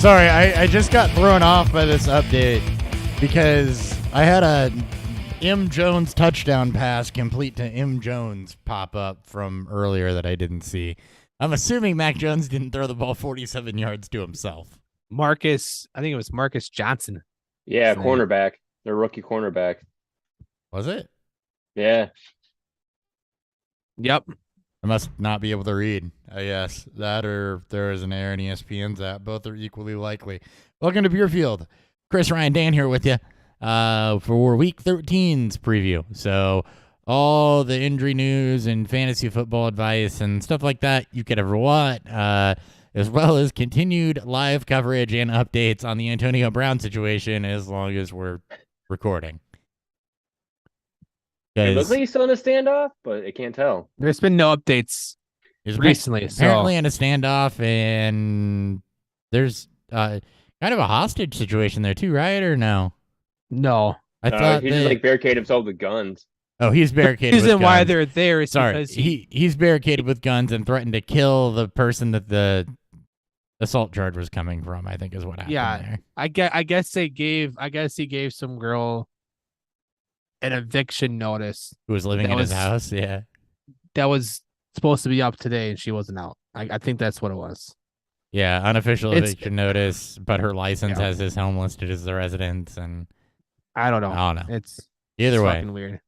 Sorry, I just got thrown off by this update because I had a M. Jones touchdown pass complete to M. Jones pop up from earlier that I didn't see. I'm assuming Mac Jones didn't throw the ball 47 yards to himself. I think it was Marcus Johnson. Yeah, His name. cornerback. Their rookie cornerback. Was it? Yeah. Yep. I must not be able to read. Yes, that or there is an error in ESPN's app. Both are equally likely. Welcome to Beerfield. Chris, Ryan, Dan here with you for Week 13's preview. So all the injury news and fantasy football advice and stuff like that you could ever want, as well as continued live coverage and updates on the Antonio Brown situation as long as we're recording. It looks like he's still in a standoff, but I can't tell. There's been no updates recently. Apparently in a standoff, and there's kind of a hostage situation there too, right? Or no? No. I thought he just like barricaded himself with guns. Oh, he's barricaded with guns. The reason why they're there is because he's barricaded with guns and threatened to kill the person that the assault charge was coming from, I think is what happened there. I guess he gave some girl an eviction notice. Who was living in his house, yeah. That was supposed to be up today and she wasn't out. I think that's what it was. Yeah, unofficial eviction notice, but her license has his home listed as the residence, and I don't know. It's fucking way weird.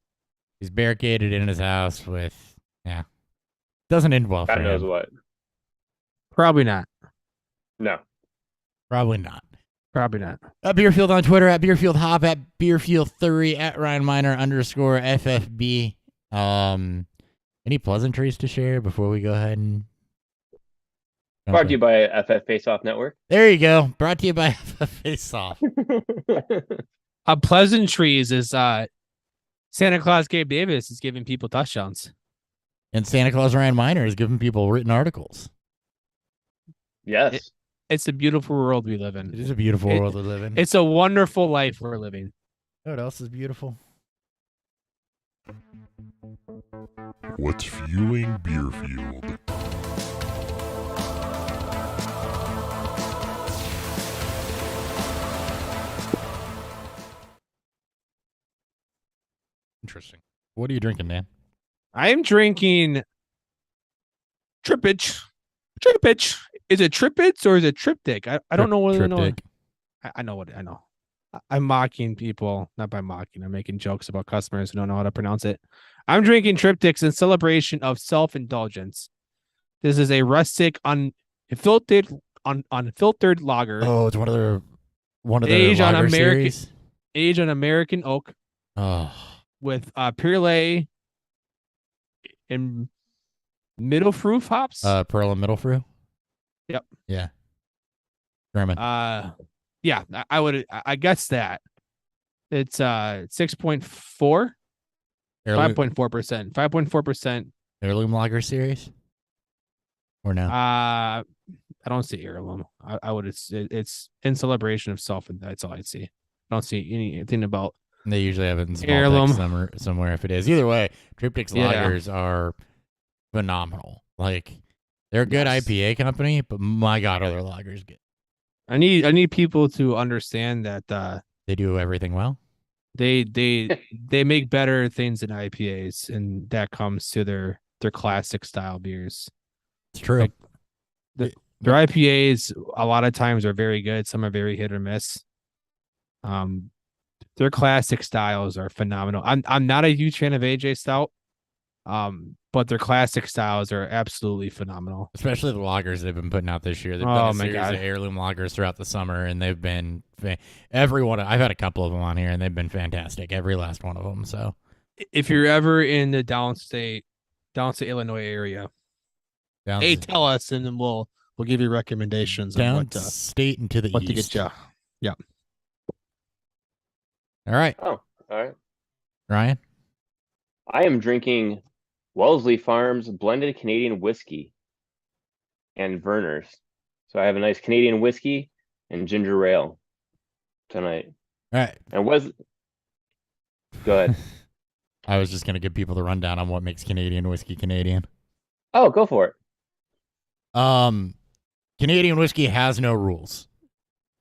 He's barricaded in his house with doesn't end well for him. God knows what. Probably not. No. Probably not. Probably not. At Beerfield on Twitter, at Beerfield Hop, at Beerfield30, at Ryan Miner _FFB. Any pleasantries to share before we go ahead and brought to you by FF Faceoff Network. There you go. Brought to you by FF Faceoff. Pleasantries is Santa Claus Gabe Davis is giving people touchdowns. And Santa Claus Ryan Miner is giving people written articles. Yes. It's a beautiful world we live in. It is a beautiful world we live in. It's a wonderful life we're living. You know what else is beautiful? What's fueling Beerfield? Interesting. What are you drinking, Dan? I am drinking Triptych. Triptych. Is it Triptych or is it Triptych? I don't know what I know. I know what I know. I'm mocking people, not by mocking. I'm making jokes about customers who don't know how to pronounce it. I'm drinking Triptychs in celebration of self-indulgence. This is a rustic, unfiltered lager. Oh, it's one of their lager series. Aged on American oak. Oh. With Pure Lay and Middle Fruit hops. Pearl and Middle Fruit. Yep. Yeah. German. Yeah, I guess that. It's 6.4. 5.4%. 5.4%. Heirloom lager series? Or no? I don't see heirloom. I would it's in celebration of self, and that's all I see. I don't see anything about they usually have it in small heirloom somewhere if it is. Either way, Triptychs lagers are phenomenal. Like they're a good IPA company, but my God, are their lagers good. I need people to understand that they do everything well. They make better things than IPAs, and that comes to their classic style beers. It's true. Like their IPAs a lot of times are very good. Some are very hit or miss. Their classic styles are phenomenal. I'm not a huge fan of AJ Stout, but their classic styles are absolutely phenomenal. Especially the lagers they've been putting out this year. They've done a series of heirloom lagers throughout the summer, and they've been everyone. I've had a couple of them on here, and they've been fantastic. Every last one of them. So, if you're ever in the downstate Illinois area, tell us, and then we'll give you recommendations downstate and to the east. What to get you? Yeah. All right. Oh, all right. Ryan? I am drinking Wellesley Farms blended Canadian whiskey and Verner's. So I have a nice Canadian whiskey and ginger ale tonight. All right. And go ahead. I was just going to give people the rundown on what makes Canadian whiskey Canadian. Oh, go for it. Canadian whiskey has no rules.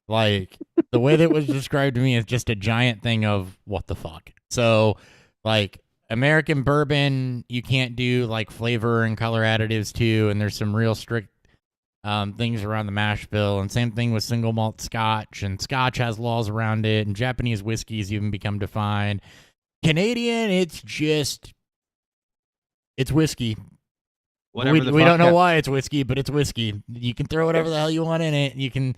Like the way that it was described to me is just a giant thing of what the fuck. So like American bourbon, you can't do like flavor and color additives to, and there's some real strict things around the mash bill, and same thing with single malt scotch, and scotch has laws around it, and Japanese whiskeys even become defined. Canadian, it's whiskey. Whatever the We fuck don't know that- why it's whiskey, but it's whiskey. You can throw whatever the hell you want in it.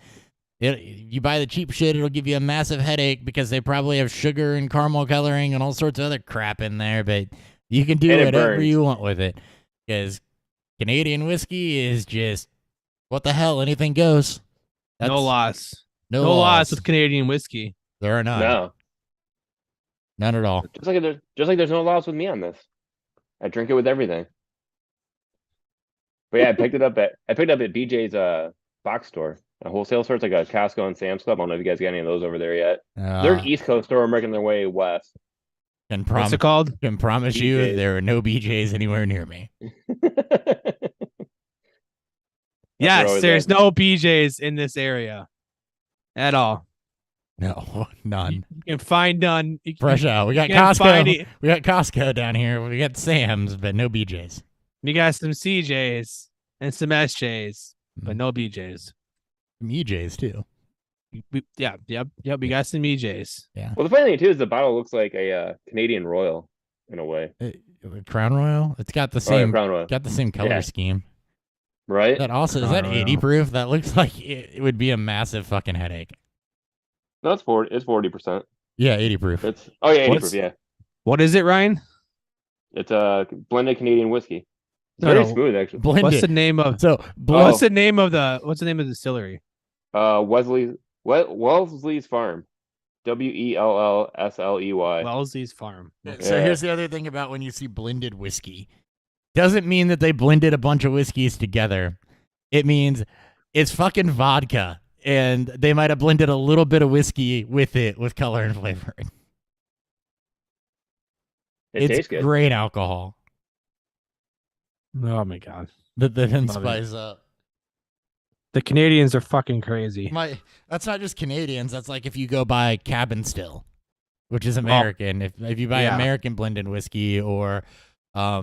You buy the cheap shit, it'll give you a massive headache because they probably have sugar and caramel coloring and all sorts of other crap in there, but you can do And it whatever burns. you want with it because Canadian whiskey is just what the hell, anything goes. No loss. No No loss laws. with Canadian whiskey. There are none. No, None at all. just like there's no laws with me on this. I drink it with everything. But yeah, I picked it up at BJ's box store, a wholesale store. It's like a Costco and Sam's Club. I don't know if you guys got any of those over there yet. They're an East Coast store making their way west. Can What's it called? promise you BJ's. there are no BJ's anywhere near me. Yes, always there's at. no BJ's in this area at all. No, none. You can find none. You Fresh out. We got can't find Costco. it. We got Costco down here. We got Sam's, but no BJ's. You got some CJ's and some SJ's, but no BJ's. Some EJ's too. Yep. We got some EJ's. Well, the funny thing too is the bottle looks like a Canadian Royal in a way. Crown Royal. It's got the Oh, yeah, same. Crown Royal, Got the same color Yeah. scheme. right? That also is Crown that 80 Royal. proof? That looks like it would be a massive fucking headache. No, it's 40. It's 40%. Yeah, 80 proof. It's 80 What's- proof. Yeah, What is it, Ryan? it's a blended Canadian whiskey. It's No, very no. smooth actually. Blended. What's the name of So Oh. what's the name of the distillery? Wellesley's Farm, WELLSLEY. Wellesley's Farm. So Yeah. here's the other thing about when you see blended whiskey. Doesn't mean that they blended a bunch of whiskeys together. It means it's fucking vodka, and they might have blended a little bit of whiskey with it with color and flavoring. It It's tastes good. great alcohol Oh my god. that they then Love it. spice up. The Canadians are fucking crazy. That's not just Canadians. That's like if you go buy Cabin Still, which is American. If you buy Yeah. American blended whiskey, or I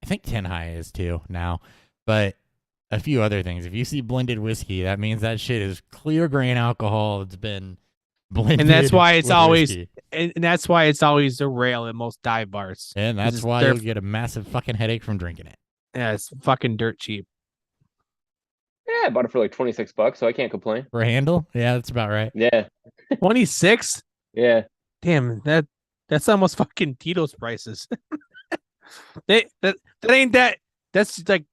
think Tin High is too now, but a few other things. If you see blended whiskey, that means that shit is clear grain alcohol. It's been blended, And that's why it's with always- whiskey. And that's why it's always the rail at most dive bars. and that's is why their- you'll get a massive fucking headache from drinking it. Yeah, it's fucking dirt cheap. Yeah, I bought it for like $26, so I can't complain. For a handle, yeah, that's about right. Yeah, 26? yeah. Damn, that's almost fucking Tito's prices. that ain't that. That's like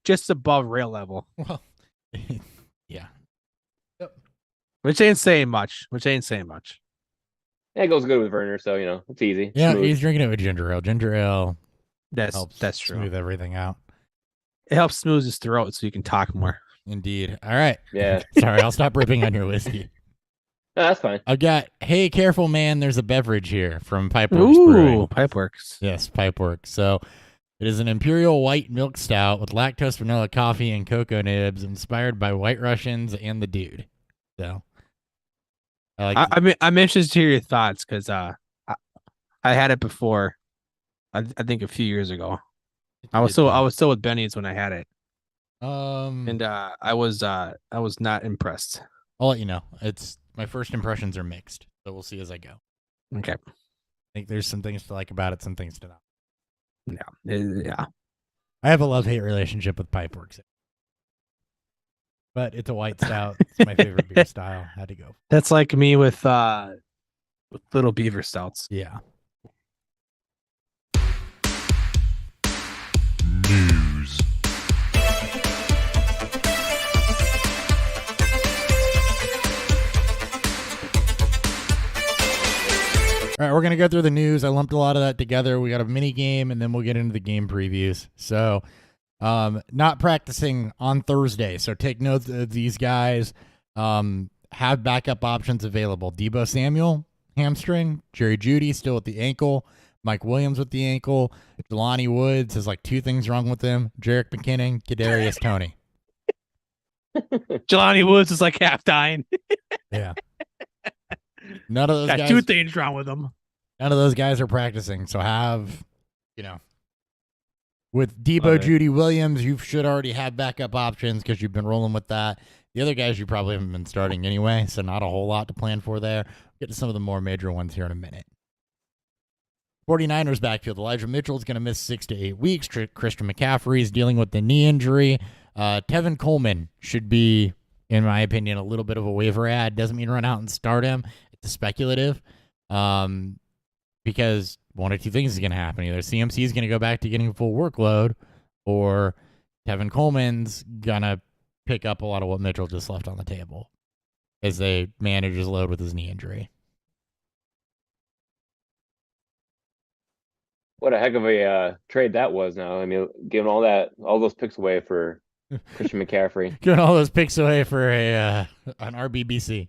just above rail level, Well, yeah. which ain't saying much. Yeah, it goes good with Werner, so it's easy. Yeah, Smooth. he's drinking it with ginger ale. Ginger ale helps That's true. smooth everything out. It helps smooth his throat so you can talk more. Indeed. All right. Yeah. Sorry, I'll stop ripping on your whiskey. No, that's fine. I've got, hey, careful, man. There's a beverage here from Pipeworks Brewing. Ooh, Pipeworks. Yes, Pipeworks. So it is an imperial white milk stout with lactose, vanilla, coffee, and cocoa nibs, inspired by White Russians and the Dude. So I like. I'm interested to hear your thoughts because I had it before. I think a few years ago. I was still with Benny's when I had it, and I was not impressed. I'll let you know. It's my first impressions are mixed, so we'll see as I go. Okay. I think there's some things to like about it, some things to not. Yeah. I have a love-hate relationship with Pipeworks, but it's a white stout. It's my favorite beer style. Had to go. That's like me with Little Beaver stouts. Yeah. News. All right, we're going to go through the news. I lumped a lot of that together. We got a mini game, and then we'll get into the game previews. So, not practicing on Thursday. So take note of these guys. Have backup options available. Debo Samuel, hamstring. Jerry Jeudy still with the ankle. Mike Williams with the ankle. Jelani Woods has like two things wrong with him. Jerick McKinnon, Kadarius Toney. Jelani Woods is like half dying. Yeah. None of those Got guys. two things wrong with him. None of those guys are practicing. So have, with Love Debo, it. Judy Williams, you should already have backup options because you've been rolling with that. The other guys you probably haven't been starting anyway, so not a whole lot to plan for there. Get to some of the more major ones here in a minute. 49ers backfield. Elijah Mitchell is going to miss 6 to 8 weeks. Christian McCaffrey is dealing with the knee injury. Tevin Coleman should be, in my opinion, a little bit of a waiver ad. Doesn't mean run out and start him. It's speculative because one of two things is going to happen. Either CMC is going to go back to getting full workload, or Tevin Coleman's going to pick up a lot of what Mitchell just left on the table as they manage his load with his knee injury. What a heck of a trade that was now. I mean, giving all those picks away for Christian McCaffrey. Giving all those picks away for an RBBC.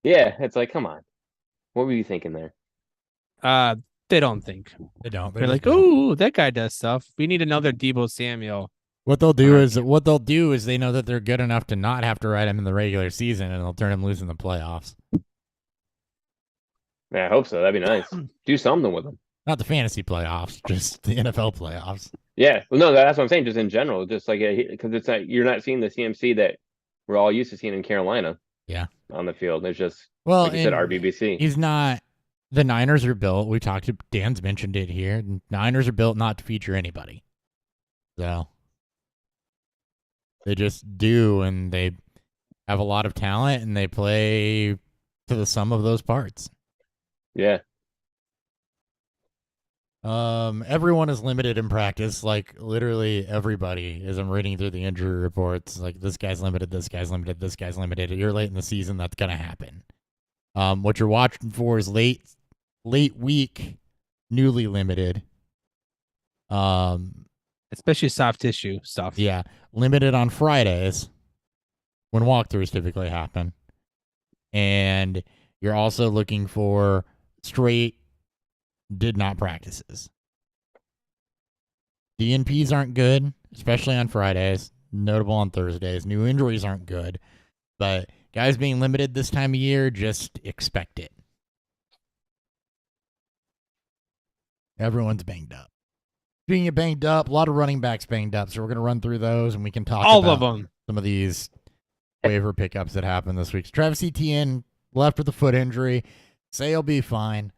Yeah, it's like, come on. What were you thinking there? They don't think. They don't. They're like, oh, that guy does stuff. We need another Debo Samuel. What they'll do is they know that they're good enough to not have to ride him in the regular season, and they'll turn him loose in the playoffs. Man, I hope so. That'd be nice. Do something with him. Not the fantasy playoffs, just the NFL playoffs. Yeah, well, no, that's what I'm saying. Just in general, just like because it's not you're not seeing the CMC that we're all used to seeing in Carolina. Yeah, on the field. It's just well, like you said, RBBC. He's not. The Niners are built. We talked to Dan's mentioned it here. Niners are built not to feature anybody. So they just do, and they have a lot of talent, and they play to the sum of those parts. Yeah. Everyone is limited in practice. Like literally everybody, as I'm reading through the injury reports, like this guy's limited, this guy's limited, this guy's limited. You're late in the season, that's gonna happen. What you're watching for is late week, newly limited. Especially soft tissue stuff. Yeah, limited on Fridays when walkthroughs typically happen, and you're also looking for straight did not practices. DNPs aren't good, especially on Fridays. Notable on Thursdays. New injuries aren't good, but guys being limited this time of year, just expect it. Everyone's banged up. Being banged up, a lot of running backs banged up, so we're going to run through those, and we can talk all about of them. Some of these waiver pickups that happened this week. Travis Etienne left with a foot injury. Say he'll be fine.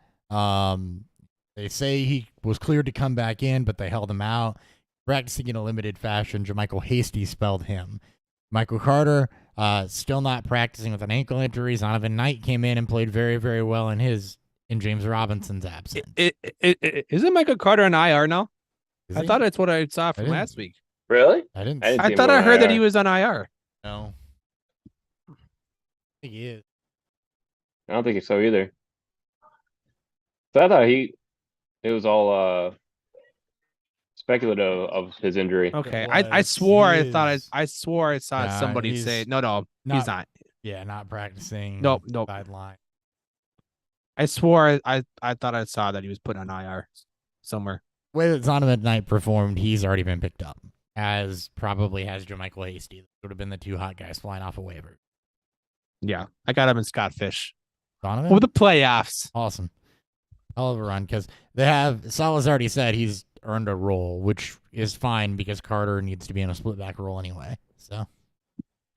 They say he was cleared to come back in, but they held him out. Practicing in a limited fashion. JaMycal Hasty spelled him. Michael Carter, still not practicing with an ankle injury. Zonovan Knight came in and played very, very well in James Robinson's absence. Isn't Michael Carter on IR now? Is I he? thought that's what I saw from didn't- last week. Really? I didn't. I didn't I see him thought go I on heard that IR. he was on IR. know. I think he is. I don't think so either. So I thought it was all speculative of his injury. Okay, It I was. swore He I thought is. I swore I saw Nah, somebody he's say no, he's not. Yeah, not practicing. Nope. Sideline. I swore I thought I saw that he was put on IR somewhere. The way that Zonovan Knight performed, he's already been picked up, as probably has JaMycal Hasty. Would have been the two hot guys flying off a waiver. Yeah, I got him in Scott Fish. Zonovan? For the playoffs. Awesome. Hell of a run, because Salah's already said he's earned a role, which is fine because Carter needs to be in a split back role anyway. So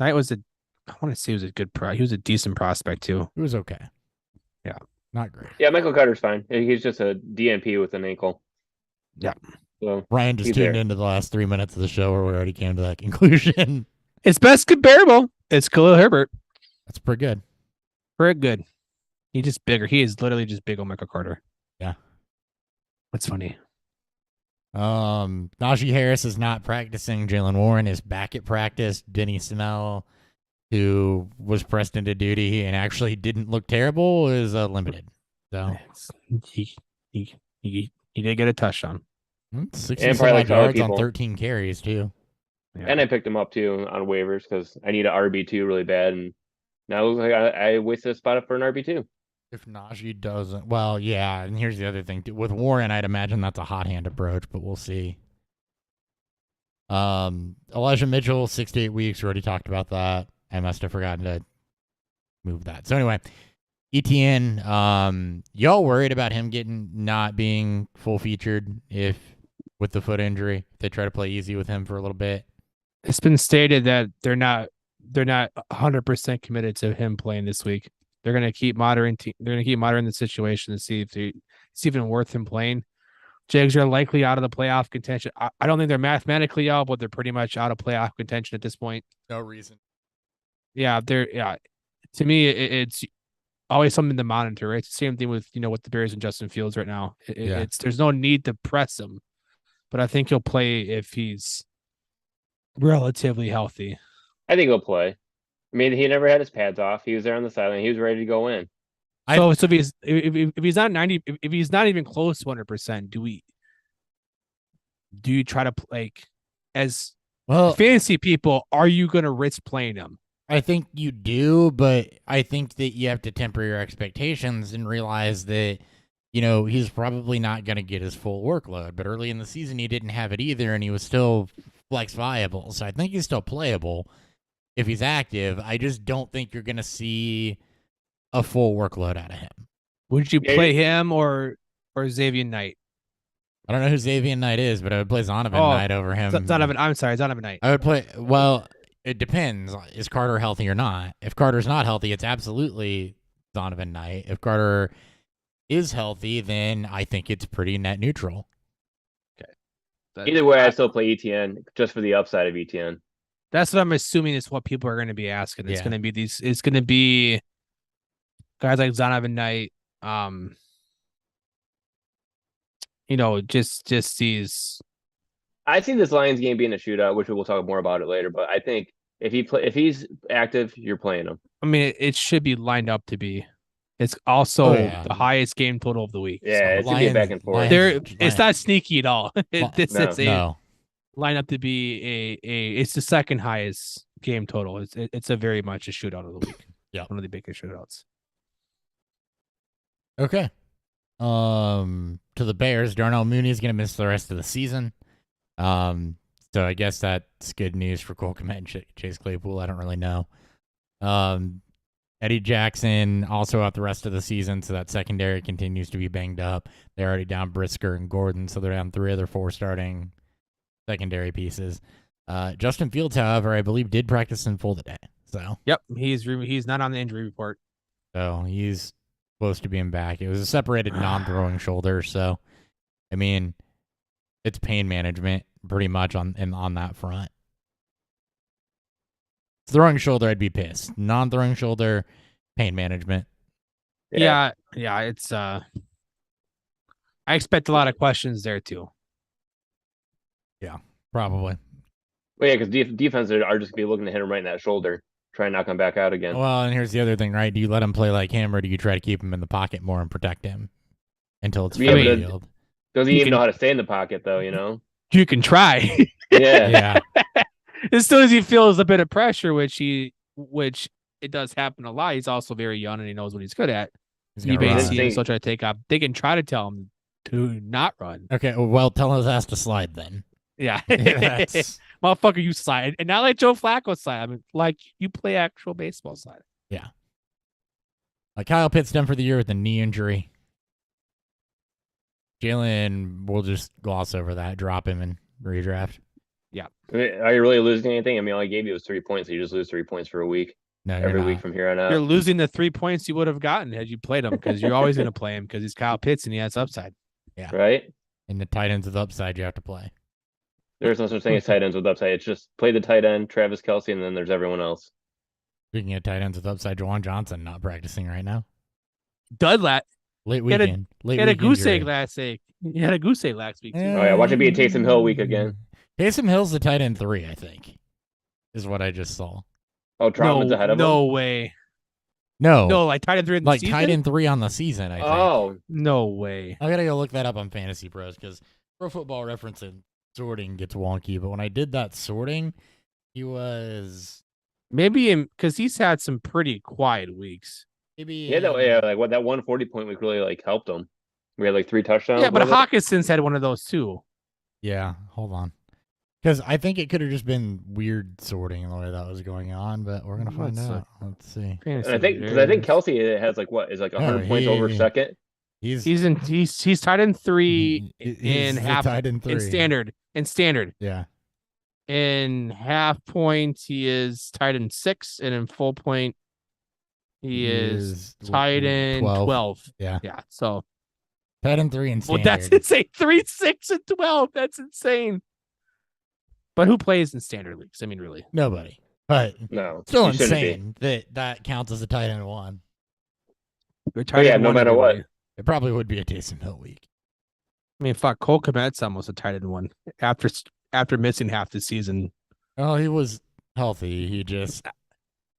Knight was I want to say he was a good he was a decent prospect too. it was okay. Yeah. Not great. Yeah, Michael Carter's fine. He's just a DNP with an ankle. Yeah. So Ryan just He's tuned there. into the last 3 minutes of the show where we already came to that conclusion. It's best comparable. It's Khalil Herbert. That's pretty good. Very good. He's just bigger. He is literally just big on Michael Carter. Yeah. That's funny. Najee Harris is not practicing. Jalen Warren is back at practice. Denny Snell, who was pressed into duty and actually didn't look terrible, is limited. So He did get a touchdown. 60 And probably like yards other on people. 13 carries too. Yeah. And I picked him up too on waivers because I need an RB2 really bad, and now it looks like I wasted a spot for an RB2. If Najee doesn't, well, yeah. And here's the other thing too. With Warren, I'd imagine that's a hot hand approach, but we'll see. Elijah Mitchell, 6 to 8 weeks. We already talked about that. I must have forgotten to move that. So anyway, ETN, y'all worried about him not being full featured if with the foot injury? If they try to play easy with him for a little bit. It's been stated that they're not 100% committed to him playing this week. They're gonna keep monitoring. They're gonna keep monitoring the situation to see if it's even worth him playing. Jags are likely out of the playoff contention. I don't think they're mathematically out, but they're pretty much out of playoff contention at this point. No reason. Yeah, to me, it's always something to monitor. It's the same thing with with the Bears and Justin Fields right now. There's no need to press him, but I think he'll play if he's relatively healthy. I think he'll play. I mean, he never had his pads off. He was there on the sideline. He was ready to go in. So if he's not 90, if he's not even close to 100%, do you try to as fantasy people? Are you going to risk playing him? I think you do, but I think that you have to temper your expectations and realize that he's probably not going to get his full workload. But early in the season, he didn't have it either, and he was still flex viable. So I think he's still playable if he's active. I just don't think you're going to see a full workload out of him. Would you play him or Xavier Knight? I don't know who Xavier Knight is, but I would play Zonovan Knight over him. Zonovan Knight. I would play. Well, it depends. Is Carter healthy or not? If Carter's not healthy, it's absolutely Zonovan Knight. If Carter is healthy, then I think it's pretty net neutral. Okay. Either way, I still play ETN just for the upside of ETN. That's what I'm assuming is what people are going to be asking. It's going to be It's going to be guys like Zonovan Knight. Just these. I see this Lions game being a shootout, which we'll talk more about it later. But I think if he's active, you're playing him. I mean, it should be lined up to be. It's also the highest game total of the week. Yeah, so it's gonna be back and forth. It's not sneaky at all. No. Line up to be it's the second highest game total. It's a very much a shootout of the week. Yeah, one of the biggest shootouts. Okay. To the Bears, Darnell Mooney is going to miss the rest of the season. So I guess that's good news for Cole Kmet and Chase Claypool. I don't really know. Eddie Jackson also out the rest of the season, so that secondary continues to be banged up. They're already down Brisker and Gordon, so they're down 3 of their 4 starting secondary pieces. Justin Fields, however, I believe did practice in full today. So yep, he's not on the injury report. So he's close to being back. It was a separated non-throwing shoulder, so I mean, it's pain management pretty much on that front. Throwing shoulder, I'd be pissed. Non-throwing shoulder, pain management. Yeah. It's I expect a lot of questions there too. Yeah, probably. Well, yeah, because defense are just gonna be looking to hit him right in that shoulder, try and knock him back out again. Well, and here's the other thing, right? Do you let him play like him, or do you try to keep him in the pocket more and protect him until it's field? Does he even know how to stay in the pocket, though? You can try. Yeah. As soon as he feels a bit of pressure, which it does happen a lot. He's also very young and he knows what he's good at. You may see him still try to take off. They can try to tell him to not run. Okay, well, tell his ass to slide then. Yeah. Motherfucker, you slide. And not like Joe Flacco slide. I mean, like you play actual baseball slide. Yeah. Kyle Pitts done for the year with a knee injury. Jalen, we'll just gloss over that, drop him and redraft. Yeah. Are you really losing anything? I mean, all I gave you was 3 points. So you just lose 3 points for a week. No, every week from here on out. You're losing the 3 points you would have gotten had you played him because you're always going to play him because he's Kyle Pitts and he has upside. Yeah. Right? And the tight ends with upside you have to play. There's no such thing as tight ends with upside. It's just play the tight end, Travis Kelce, and then there's everyone else. Speaking of tight ends with upside, Juwan Johnson not practicing right now. Dudlat. Late weekend. He had a goose egg last week. He had a goose egg last week. Too. Oh, yeah. Watch it be a Taysom Hill week again. Taysom Hill's the tight end 3, I think, is what I just saw. Oh, Trotman's ahead of him? No way. No, like tight end 3 in the season? Tight end 3 on the season, I think. Oh. No way. I gotta go look that up on Fantasy Pros because Pro Football Reference and sorting gets wonky. But when I did that sorting, he was... Maybe because he's had some pretty quiet weeks. Maybe yeah, that 140 point week really helped him. We had 3 touchdowns. Yeah, but Hawkinson's had one of those too. Yeah, hold on. Because I think it could have just been weird sorting the way that was going on, but we're gonna find Let's out. Let's see. And I think Kelsey has like what is like 100 points over second. He's he's tied in 3 he's in half tied in 3. in standard. Yeah. In half point, he is tied in 6, and in full point, he is tied in 12. Yeah. Yeah. So tied in 3 in standard. Well, that's insane. 3, 6, and 12. That's insane. But who plays in standard leagues? I mean, really, nobody. But no, still insane that counts as a tight end 1. Yeah, no matter what. It probably would be a Taysom Hill week. I mean, fuck, Cole Kmet's almost a tight end 1 after missing half the season. Oh, he was healthy. He just,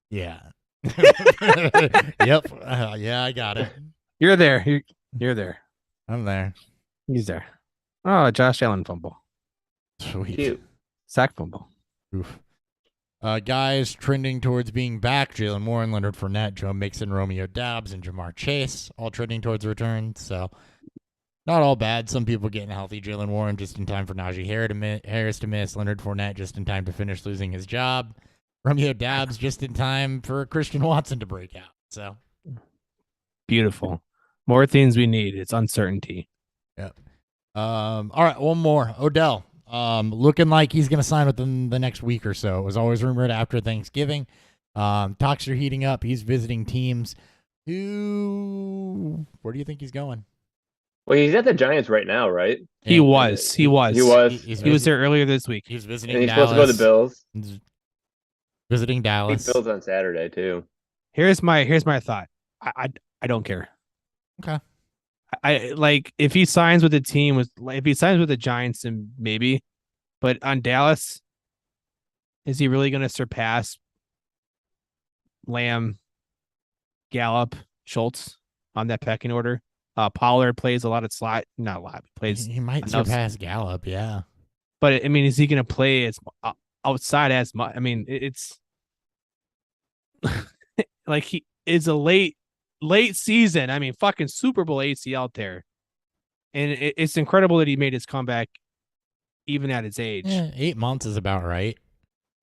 yeah. Yep. Yeah, I got it. You're there. You're there. I'm there. He's there. Oh, Josh Allen fumble. Sweet. Cute. Sack fumble. Oof. Guys trending towards being back: Jalen Warren, Leonard Fournette, Joe Mixon, Romeo Doubs, and Jamar Chase, all trending towards return. So, not all bad. Some people getting healthy. Jalen Warren just in time for Najee Harris to miss. Leonard Fournette just in time to finish losing his job. Romeo Doubs just in time for Christian Watson to break out. So, beautiful. More things we need. It's uncertainty. Yep. All right, one more. Odell. Looking like he's going to sign within the next week or so. It was always rumored after Thanksgiving. Talks are heating up. He's visiting teams. Where do you think he's going? Well, he's at the Giants right now, right? He was. He was there earlier this week. He's visiting And he's Dallas. supposed to go to the Bills. He's visiting Dallas. Bills on Saturday too. Here's my thought. I don't care. Okay. I like if he signs with the team if he signs with the Giants, then maybe, but on Dallas, is he really going to surpass Lamb, Gallup, Schultz on that pecking order? Pollard plays a lot of slot, not a lot. Plays. He might surpass Gallup, yeah. But I mean, is he going to play as outside as much? I mean, it's like he is a late season. I mean, fucking Super Bowl ACL tear. And it's incredible that he made his comeback even at his age. Yeah, 8 months is about right.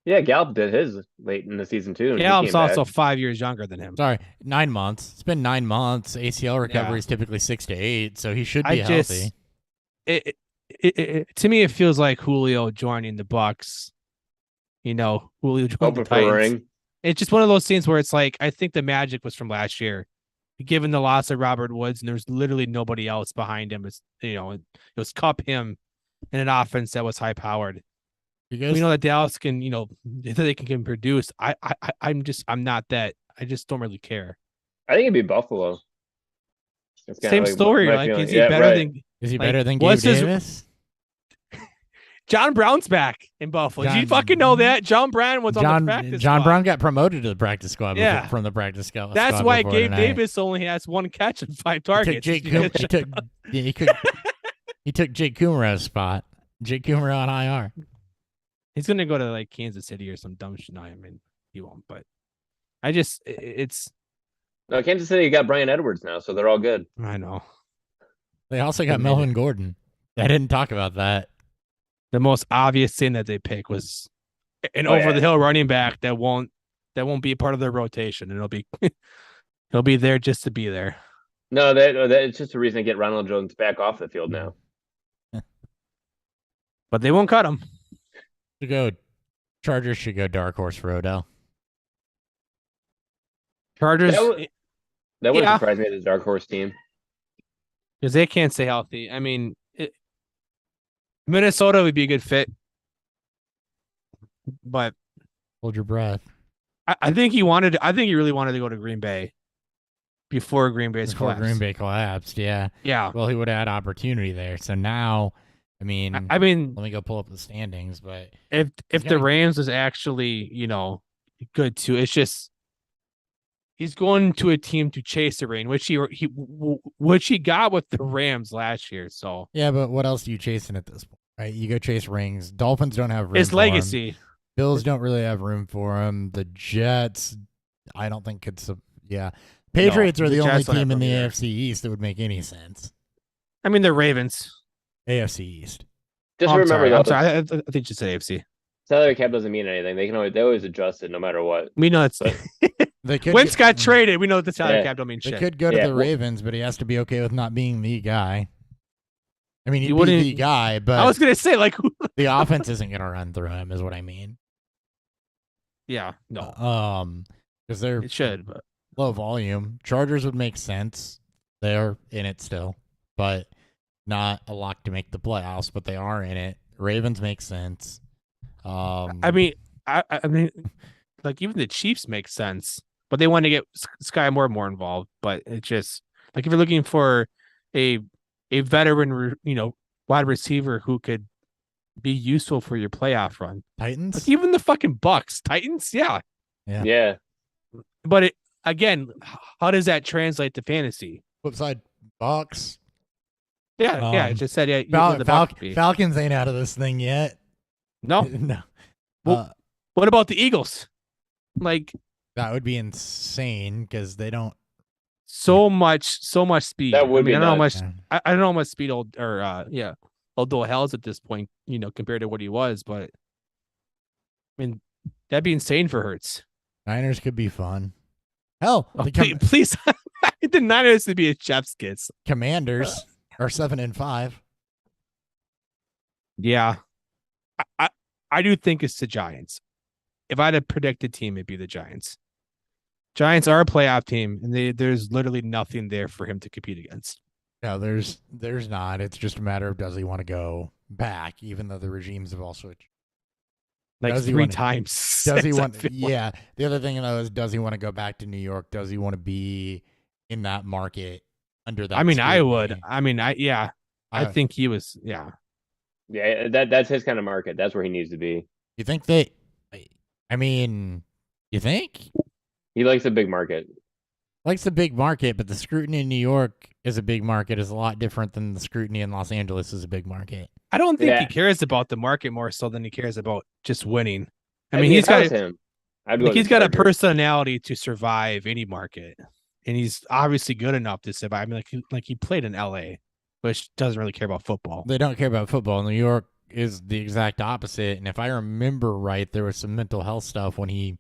Yeah, Gallup did his late in the season too. Gallup's also 5 years younger than him. Sorry, 9 months. It's been 9 months. ACL recovery is typically 6 to 8, so he should be healthy. To me, it feels like Julio joining the Bucks. You know, Julio joined the Titans. It's just one of those scenes where it's like, I think the magic was from last year. Given the loss of Robert Woods, and there's literally nobody else behind him. It's, you know, it was Kupp, him, and an offense that was high powered. We know that Dallas can, you know, they can produce. I'm not that. I just don't really care. I think it'd be Buffalo. Same story. Like, is he better than? Is he better than Gabe Davis? John Brown's back in Buffalo. Did you fucking know that? John Brown was on the practice squad. John Brown got promoted to the practice squad from the practice squad. That's why Gabe Davis only has 1 catch and 5 targets. He took Jake Kumerow's spot. Jake Kumerow on IR. He's going to go to like Kansas City or some dumb shit. No, I mean, he won't. But No, Kansas City got Bryan Edwards now, so they're all good. I know. They also got Melvin Gordon. I didn't talk about that. The most obvious thing that they pick was an the hill running back that won't be a part of their rotation, and he'll be there just to be there. No, it's just a reason to get Ronald Jones back off the field now. But they won't cut him. Chargers should go dark horse for Odell. Chargers. That would surprise me as a dark horse team. Because they can't stay healthy. I mean, Minnesota would be a good fit. But hold your breath. I think he really wanted to go to Green Bay before Green Bay's collapsed. Green Bay collapsed, yeah. Yeah. Well, he would have had opportunity there. So now, I mean, let me go pull up the standings. But if the Rams is actually, you know, good too, it's just he's going to a team to chase the rain, which he got with the Rams last year. So yeah, but what else are you chasing at this point? Right, you go chase rings. Dolphins don't have room. It's legacy. Bills don't really have room for him. The Jets, I don't think could. Yeah, Patriots are the only team in the AFC East that would make any sense. I mean, the Ravens. AFC East. Just I'm remember sorry. I'm though, sorry. I think you said AFC. salary cap doesn't mean anything. They always adjust it no matter what. We know that's But They could Wentz got get- traded. We know that the salary Yeah. cap don't mean They shit. could go to Yeah, the well- Ravens, but he has to be okay with not being the guy. I mean, he'd You be the wouldn't- guy, but I was gonna say like, the offense isn't going to run through him, is what I mean. yeah, no, Because they're it should, but low volume. Chargers would make sense. They're in it still, but not a lock to make the playoffs. But they are in it. Ravens make sense. I mean, I mean, like even the Chiefs make sense, but they want to get Sky Moore more involved. But it just like if you're looking for a veteran, wide receiver who could be useful for your playoff run, Titans. like even the fucking Bucks, Titans, yeah. yeah, But it again, how does that translate to fantasy? Flip side, Bucks. Yeah, I just said yeah. Falcons ain't out of this thing yet. No, No. Well, what about the Eagles? Like That would be insane because they don't. so much speed. That would be I don't know how much. nuts. I don't know how much speed Odell has at this point. Compared to what he was, but I mean that'd be insane for Hurts. Niners could be fun. Hell, Oh, the please, the Niners to be a chef's kiss. Commanders are 7-5. Yeah, I do think it's the Giants. If I had to predict a team, it'd be the Giants. Giants are a playoff team, and there's literally nothing there for him to compete against. No, there's not. It's just a matter of does he want to go back, even though the regimes have all switched. Like Does he 3 wanna- times. Does he I want? feel like. Yeah. The other thing though is, does he want to go back to New York? Does he want to be in that market under that? I mean, I would. scrutiny? I mean, I think he was. Yeah. yeah. That's his kind of market. That's where he needs to be. You think they? I mean, you think? He likes a big market. Likes the big market, but the scrutiny in New York is a big market is a lot different than the scrutiny in Los Angeles is a big market. I don't think he Yeah. cares about the market more so than he cares about just winning. I And mean, if he's I got was him. I'd go like to he's got a Chargers. personality to survive any market, and he's obviously good enough to survive. I mean, like he played in L.A., which doesn't really care about football. They don't care about football. New York is the exact opposite. And if I remember right, there was some mental health stuff when he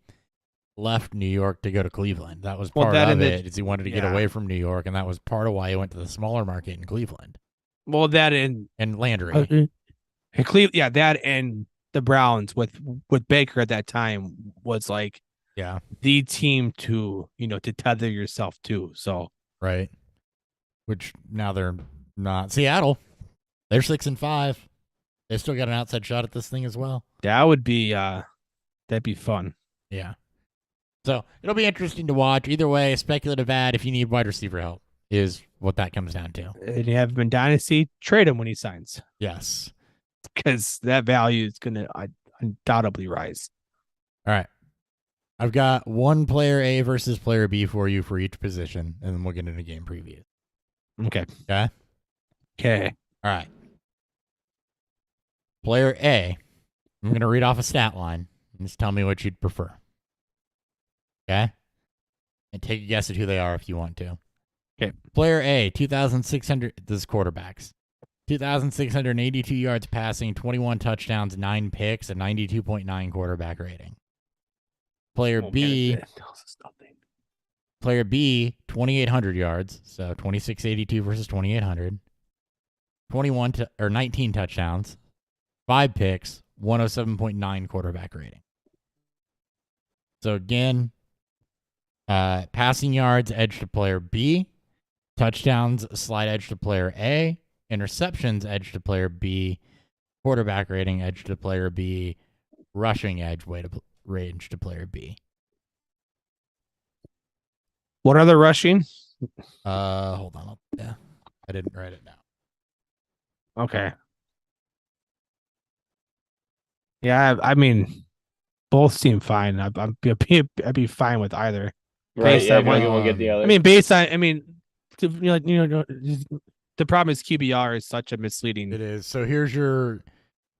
left New York to go to Cleveland. That was Well, part that of and the- it. Is he wanted to get yeah. away from New York, and that was part of why he went to the smaller market in Cleveland Well, that and and Landry. that and the Browns with Baker at that time was like Yeah, the team to to tether yourself to. So right. Which now they're not. Seattle, they're 6-5. They still got an outside shot at this thing as well. that would be that'd be fun. Yeah. So it'll be interesting to watch. Either way, speculative ad if you need wide receiver help is what that comes down to. And you have him in Dynasty, trade him when he signs Yes. because that value is going to undoubtedly rise. All right. I've got one player A versus player B for you for each position, and then we'll get into game preview. Okay. Okay? Okay. All right. Player A, I'm going to read off a stat line and just tell me what you'd prefer. Okay? And take a guess at who they are if you want to. Okay. Player A, 2,600. This is quarterbacks. 2,682 yards passing, 21 touchdowns, 9 picks, a 92.9 quarterback rating. Player B, That tells us nothing. Player B, 2,800 yards, so 2,682 versus 2,800. 19 touchdowns, 5 picks, 107.9 quarterback rating. So again, passing yards, edge to player B. Touchdowns, slight edge to player A. Interceptions, edge to player B. Quarterback rating, edge to player B. Rushing edge, range to player B. What are the rushing? Hold on. Yeah, I didn't write it down. Okay. Yeah, I mean, both seem fine. I'd be fine with either. Right. Based Yeah. on One what- will get the other. I mean, based on, the problem is QBR is such a misleading. It is. So here's your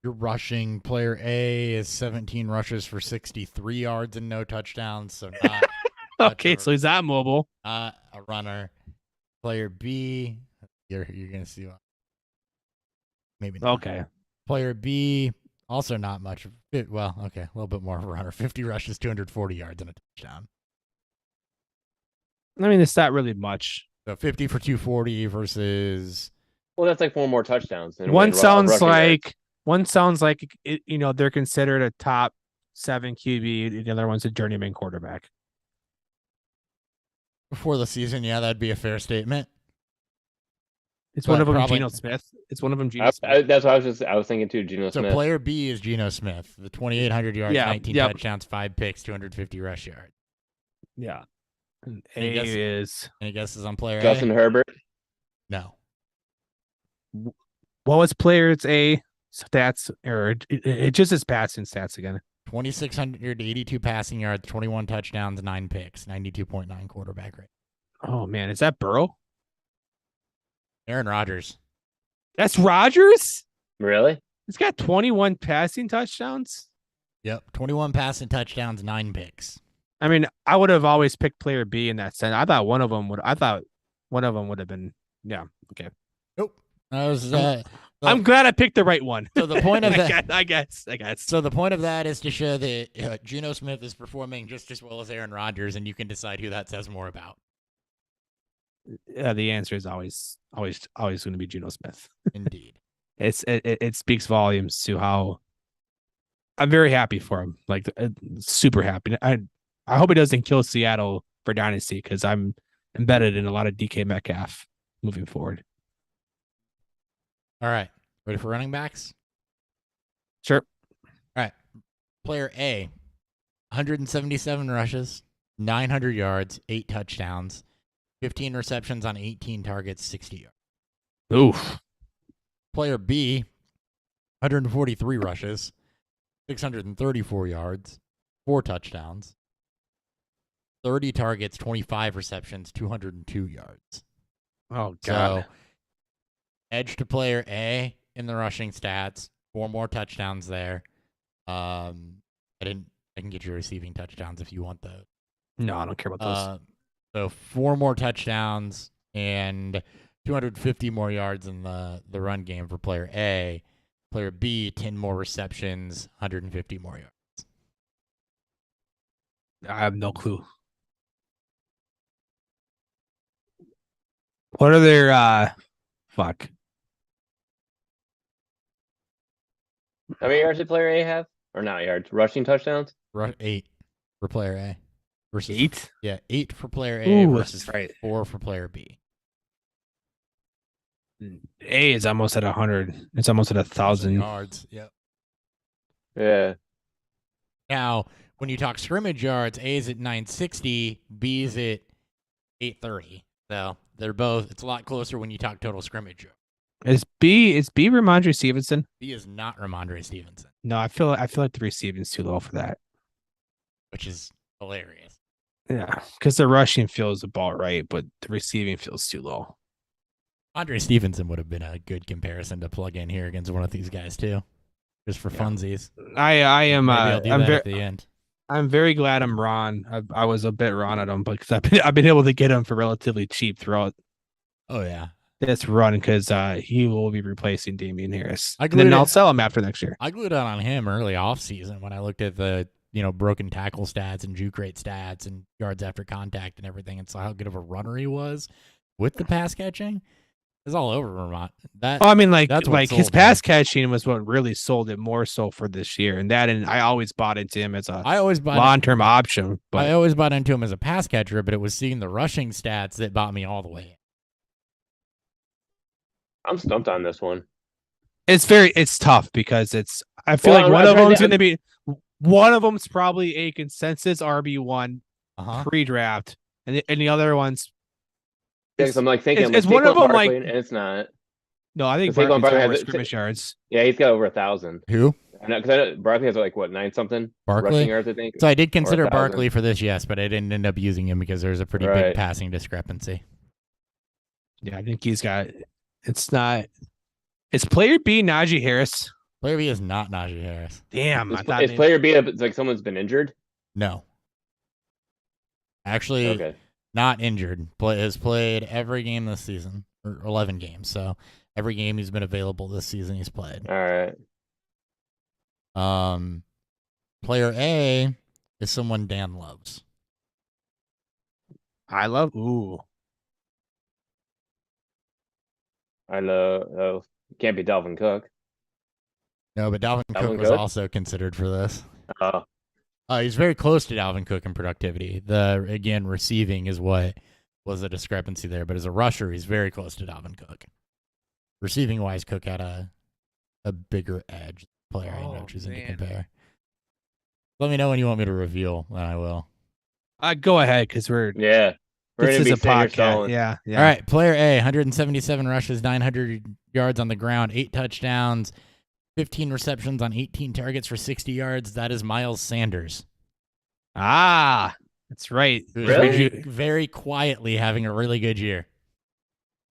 rushing. Player A is 17 rushes for 63 yards and no touchdowns. So not Okay, so he's not mobile. a runner. Player B, you're gonna see. Maybe not. Okay. Player B, also not much. Well, okay, a little bit more of a runner. 50 rushes, 240 yards, and a touchdown. I mean, it's not really much. So 50 for 240 versus. Well, that's like 4 more touchdowns. Than One Wayne sounds rushing yards. like they're considered a top 7 QB. The other one's a journeyman quarterback. Before the season, yeah, that'd be a fair statement. It's But one of them, probably- Geno Smith. It's one of them, Geno Smith. That's what I was thinking too. Geno So Smith. player B is Geno Smith, the 2,800 yards, Yeah, 19 yep. touchdowns, 5 picks, 250 rush yards. Yeah. And Any A guess- is Any guesses on player Justin A? Herbert. No. what was players A stats, or it just is passing stats again. 2,682 passing yards, 21 touchdowns, 9 picks, 92.9 quarterback rate. Oh man, is that Burrow? Aaron Rodgers. That's Rodgers? Really? He's got 21 passing touchdowns. Yep, 21 passing touchdowns, 9 picks. I mean, I would have always picked player B in that sense. I thought one of them would have been. Yeah. Okay. Nope. That was, I'm glad I picked the right one. So the point of that. I guess. So the point of that is to show that Geno Smith is performing just as well as Aaron Rodgers, and you can decide who that says more about. Yeah, the answer is always going to be Geno Smith. Indeed. It speaks volumes to how I'm very happy for him. Like super happy. I hope he doesn't kill Seattle for dynasty because I'm embedded in a lot of DK Metcalf moving forward. All right. Ready for running backs? Sure. All right. Player A, 177 rushes, 900 yards, 8 touchdowns, 15 receptions on 18 targets, 60 yards. Oof. Player B, 143 rushes, 634 yards, 4 touchdowns, 30 targets, 25 receptions, 202 yards. Oh God. So, edge to player A in the rushing stats, 4 more touchdowns there. I can get you receiving touchdowns if you want those. No, I don't care about those. So 4 more touchdowns and 250 more yards in the run game for player A. Player B, 10 more receptions, 150 more yards. I have no clue. What are their fuck? How many yards did player A have? Or not yards? Rushing touchdowns? 8 for player A. Versus 8? Yeah, 8 for player A Ooh, versus that's right. 4 for player B. A is almost at 100. It's almost at 1,000. yards. Yep. Yeah. Now, when you talk scrimmage yards, A is at 960, B is at 830. So they're both. It's a lot closer when you talk total scrimmage yards. Is B Ramondre Stevenson? B is not Ramondre Stevenson, No, I feel like the receiving's too low for that. which is hilarious. Yeah, because the rushing feels about right, but the receiving feels too low. Andre Stevenson would have been a good comparison to plug in here against one of these guys too, just for funsies. I am. Maybe I'll do I'm that very. at the end. I'm very glad I'm Ron. I was a bit Ron at him, but because I've been able to get him for relatively cheap throughout Oh yeah, this run, because he will be replacing Damian Harris. I And then glued I'll it- sell him after next year. I glued on him early off season when I looked at the broken tackle stats and juke rate stats and yards after contact and everything, and saw how good of a runner he was with the pass catching. It's all over Vermont. That Oh, I mean, like That's what his sold pass catching was what really sold it more so for this year, and I always bought into him as a I always bought. long-term option. I But always bought into him as a pass catcher, but it was seeing the rushing stats that bought me all the way. I'm stumped on this one. it's tough because I feel Well, like one I'm of trying them's to- going to be one of them's probably a consensus RB1 Uh-huh. pre-draft, and the other one's Yeah, 'cause I'm like thinking, it's one of Saquon them, like- Barkley, and it's not. no. I think Saquon Barkley's Barkley got has more it- scrimmage yards. Yeah, he's got over 1,000. Who? I know, because I know Barkley has like what 9 something Barkley? rushing yards, I think. So I did consider 1,000. Barkley for this, yes, but I didn't end up using him because there's a pretty big Right. passing discrepancy. Yeah, I think he's got. It's not. It's player B Najee Harris. Player B is not Najee Harris. Damn, I Is, thought is maybe- player B it's like someone's been injured? No. Actually, Okay. not injured. Has played every game this season, or 11 games. So every game he's been available this season, he's played. All right. Player A is someone Dan loves. I love. Ooh. I know. Can't be Dalvin Cook. No, but Dalvin Cook was Cook? also considered for this. Uh, He's very close to Dalvin Cook in productivity. Again, receiving is what was a discrepancy there, but as a rusher, he's very close to Dalvin Cook. Receiving wise, Cook had a bigger edge player I know choosing to compare. Let me know when you want me to reveal, and I will. Go ahead, because We're this gonna is be a sitting here podcast. selling. Yeah. All right, player A, 177 rushes, 900 yards on the ground, 8 touchdowns, 15 receptions on 18 targets for 60 yards. That is Miles Sanders. Ah, that's right. Who's Really? very quietly having a really good year.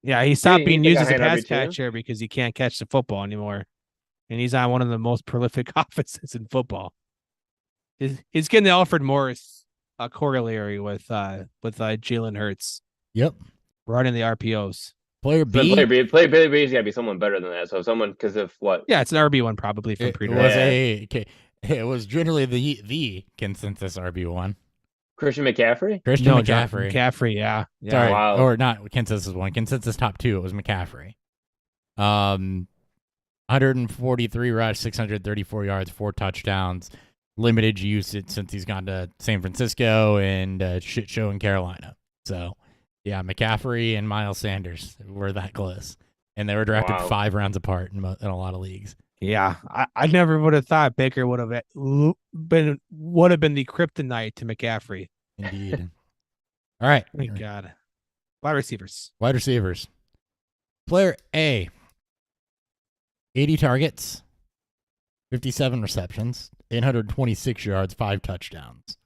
Yeah, he stopped being you used think as a I had pass RB2? catcher because he can't catch the football anymore, and he's on one of the most prolific offenses in football. He's getting the Alfred Morris corollary with Jalen Hurts Yep. running the RPOs. Player So B. player B's gotta be someone better than that. So someone because of what? Yeah, it's an RB1 probably from It pre-draft. was generally the consensus RB1. Christian McCaffrey? Christian No, McCaffrey. McCaffrey, yeah. Sorry, Wow. or not consensus one. Consensus top 2. It was McCaffrey. 143 rush, 634 yards, 4 touchdowns. Limited usage since he's gone to San Francisco and shit show in Carolina. So, yeah, McCaffrey and Miles Sanders were that close, and they were drafted Wow. 5 rounds apart in a lot of leagues. Yeah, I never would have thought Baker would have been the kryptonite to McCaffrey. Indeed. All right. Thank God. Wide receivers. Wide receivers. Player A, 80 targets, 57 receptions, 826 yards, 5 touchdowns.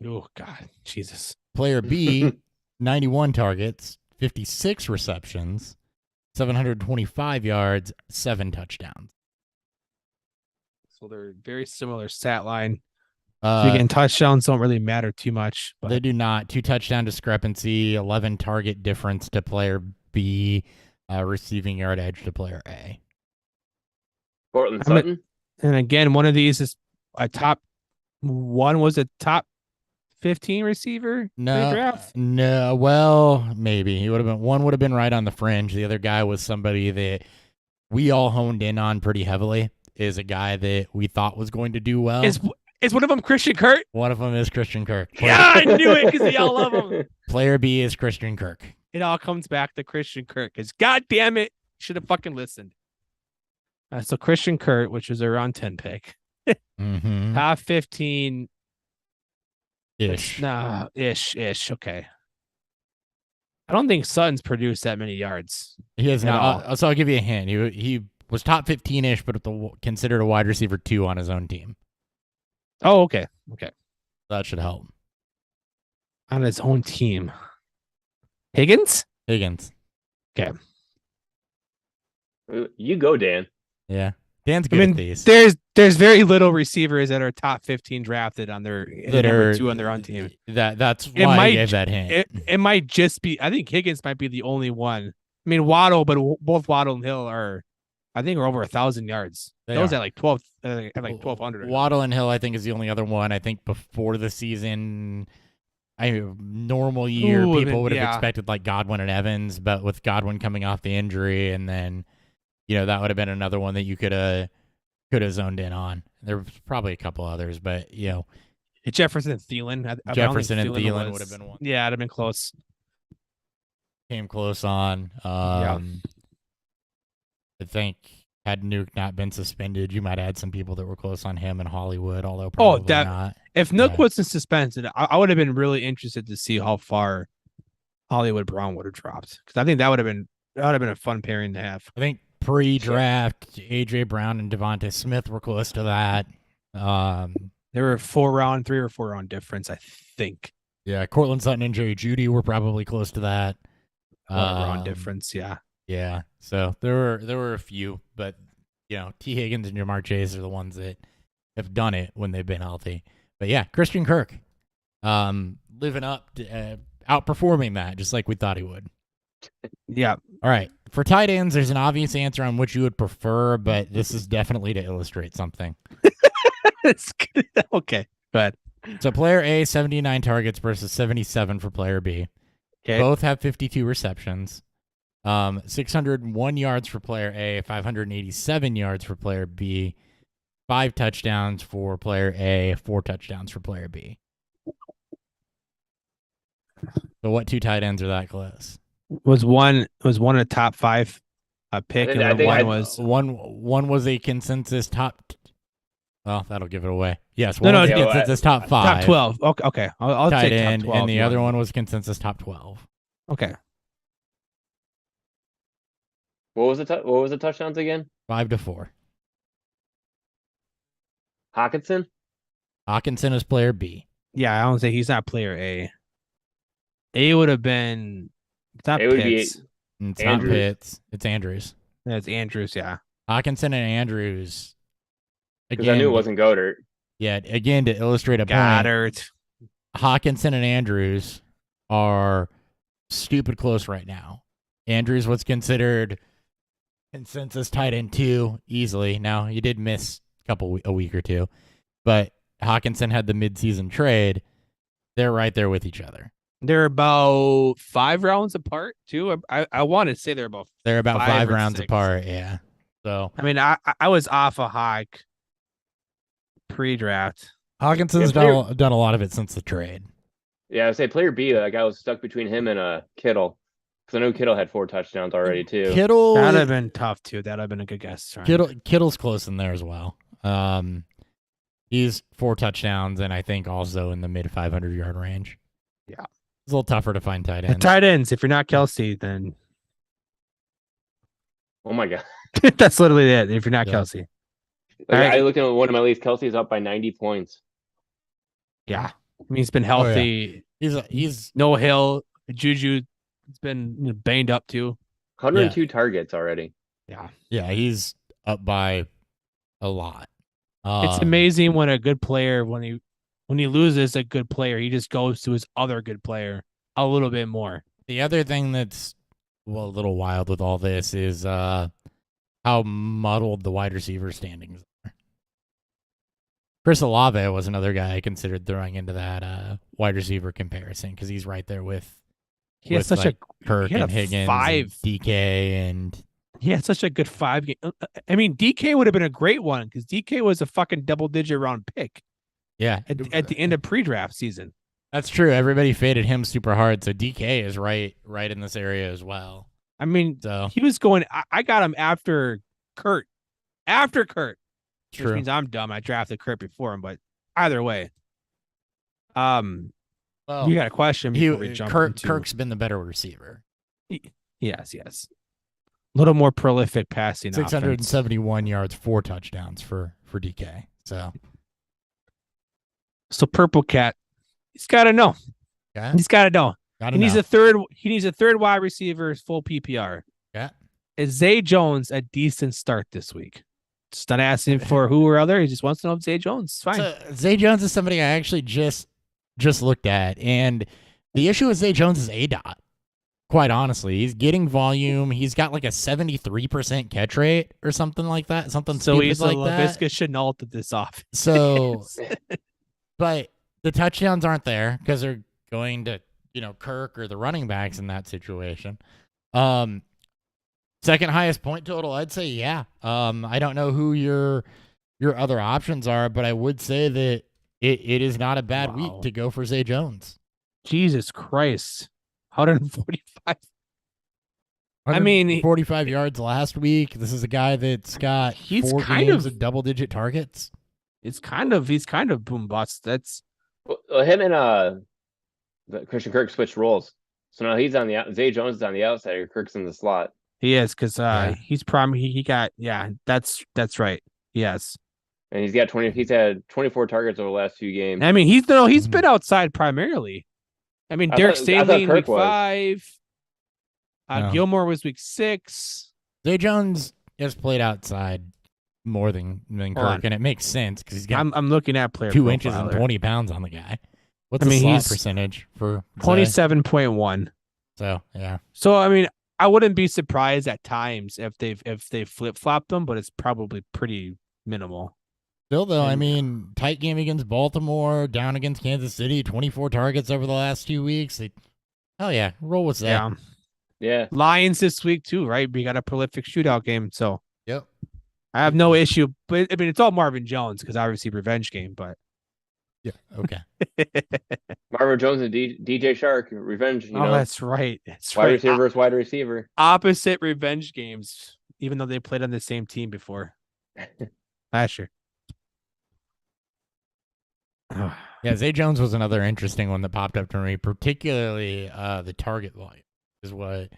Oh, God. Jesus. Player B, 91 targets, 56 receptions, 725 yards, 7 touchdowns. So they're very similar stat line. Again, touchdowns don't really matter too much. But They do not. 2 touchdown discrepancy, 11 target difference to player B, receiving yard edge to player A. Cortland Sutton? And again, one of these is a top 15 receiver. Pre-draft? No. Well, maybe he would have been. One would have been right on the fringe. The other guy was somebody that we all honed in on pretty heavily. Is a guy that we thought was going to do well. Is one of them Christian Kirk? One of them is Christian Kirk. Yeah, I knew it because y'all love him. Player B is Christian Kirk. It all comes back to Christian Kirk. Because God damn it, should have fucking listened. So Christian Kirk, which was a round 10 pick, Mm-hmm. top 15 Ish. Nah, ish. Okay. I don't think Sutton's produced that many yards. He has at not. So I'll give you a hint. He was top 15-ish, but considered a wide receiver 2 on his own team. Oh, okay. That should help. On his own team. Higgins? Higgins. You go, Dan. Yeah. Dan's good at these. There's very little receivers that are top 15 drafted on their number 2 on their own team. That's why I gave that hint. It might just be. I think Higgins might be the only one. I mean Waddle, but both Waddle and Hill are over 1,000 yards. Those at like 12, at like 1,200. Waddle and Hill, I think, is the only other one. I think before the season, normal year, people would have expected like Godwin and Evans, but with Godwin coming off the injury, and then that would have been another one that you could have zoned in on. There was probably a couple others, but Jefferson and Thielen. Jefferson and Thielen would have been one. Yeah, it'd have been close. Came close on. I think had Nuke not been suspended, you might have had some people that were close on him and Hollywood, although probably not. If Nuke wasn't suspended, I would have been really interested to see how far Hollywood Brown would have dropped, because I think that would have been a fun pairing to have. I think pre-draft, AJ Brown and Devontae Smith were close to that. There were 3 or 4 round difference, I think. Yeah, Cortland Sutton and Jerry Jeudy were probably close to that. Round difference, yeah. Yeah, so there were a few, but T. Higgins and Jamar Chase are the ones that have done it when they've been healthy. But yeah, Christian Kirk, living up to outperforming that, just like we thought he would. Yeah. All right, for tight ends, there's an obvious answer on which you would prefer, but this is definitely to illustrate something. It's good. Okay, go ahead. So player A, 79 targets versus 77 for player B. Okay. Both have 52 receptions. 601 yards for player A, 587 yards for player B, 5 touchdowns for player A, 4 touchdowns for player B. So what 2 tight ends are that close? Was one a top 5 pick, I and think one I- was One was a consensus top. Well, that'll give it away. Yes, No, one was no, a yeah, consensus top 5 top 12. Okay. I'll tight take end, top 12. and the other one was consensus top 12. Okay. What was the touchdowns again? 5-4. Hawkinson? Hawkinson is player B. Yeah, I don't say he's not player A. A would have been. It's not It would be Pitts. It's Andrews. not Pitts. It's Andrews. It's Andrews. Yeah. Hawkinson and Andrews. Because I knew it wasn't Goddard. Yeah, again, to illustrate a point, Goddard. Hawkinson and Andrews are stupid close right now. Andrews was considered consensus tight end 2 easily. Now, he did miss a week or two, but Hawkinson had the midseason trade. They're right there with each other. They're about 5 rounds apart too. I want to say they're about. They're about 5 5 or rounds 6. apart, yeah. So I mean, I was off a Hawk pre-draft. Hawkinson's Yeah, done a lot of it since the trade. Yeah, I say player B. Like I was stuck between him and Kittle. Because I know Kittle had 4 touchdowns already too. Kittle, That'd have been tough too. That'd have been a good guess. Ryan. Kittle's close in there as well. He's 4 touchdowns, and I think also in the mid 500-yard range. Yeah. It's a little tougher to find tight The ends. tight ends. If you're not Kelsey, then Oh my god! that's literally it. If you're not Yeah. Kelsey, Like, Alright. I looking at one of my leagues. Kelsey's up by 90 points. yeah. I mean, he's been Oh, yeah. healthy. He's No Hill. Juju has been banged up too. 102 targets already. yeah, he's up by a lot. It's amazing when a good player, when he loses a good player, he just goes to his other good player a little bit more. The other thing that's a little wild with all this is how muddled the wide receiver standings are. Chris Olave was another guy I considered throwing into that wide receiver comparison because he's right there with He had such like Kirk he had and a Higgins, 5. and DK, and he had such a good 5 game. I mean, DK would have been a great one because DK was a fucking double-digit round pick yeah, at the end of pre-draft season. that's true. Everybody faded him super hard, so DK is right in this area as well. I mean, So he was going. I got him after Kurt. After Kurt. Which true. means I'm dumb. I drafted Kurt before him, but either way. Well, You got a question before we jump into... Kirk's been the better receiver. Yes. A little more prolific passing. 671 yards, 4 touchdowns for DK. So Purple Cat, he's got to know. yeah, He's got to know. gotta He needs know. a third wide receiver, full PPR. Yeah. Is Zay Jones a decent start this week? Just not asking for who or other. He just wants to know if Zay Jones. It's fine. So, Zay Jones is somebody I actually just looked at, and the issue with Zay Jones is ADOT. Quite honestly, he's getting volume. He's got like a 73% catch rate or something like that. Something So stupid he's like like that. LaVisca Chenault at this offense. So, but the touchdowns aren't there because they're going to Kirk or the running backs in that situation. Second highest point total, I'd say yeah. I don't know who your other options are, but I would say that it is not a bad Wow. week to go for Zay Jones. Jesus Christ. 145. I mean, 45 yards last week. This is a guy that's got He's 4 kind games of- of double-digit targets. he's kind of boom bust. That's Well, him and Christian Kirk switched roles. So now he's on the Zay Jones is on the outside. Kirk's in the slot. he is because Yeah. he's he got that's right. Yes. And he's got 20. He's had 24 targets over the last 2 games. I mean, he's Mhm. been outside primarily. I mean, I Derek thought Staley in Kirk week was. 5. No. Gilmore was week 6. Zay Jones has played outside more than Hold Kirk, on. and it makes sense because he's got I'm looking at player 2 inches and profiler. 20 pounds on the guy. What's I mean, the slot he's percentage for Zay? 27.1. So yeah, So I mean, I wouldn't be surprised at times if they flip flopped them, but it's probably pretty minimal. Still, though, I And- mean, tight game against Baltimore, down against Kansas City, 24 targets over the last 2 weeks. Hell yeah, roll with that. Yeah. Yeah. Lions this week too, right? We got a prolific shootout game, so Yep. I have no issue. But I mean, it's all Marvin Jones because obviously revenge game. But Yeah. Okay. Marvin Jones and DJ Shark, revenge, you know. that's right. That's Wide right. receiver versus wide receiver. Opposite revenge games, even though they played on the same team before last year. Yeah, Zay Jones was another interesting one that popped up to me, particularly the target volume is what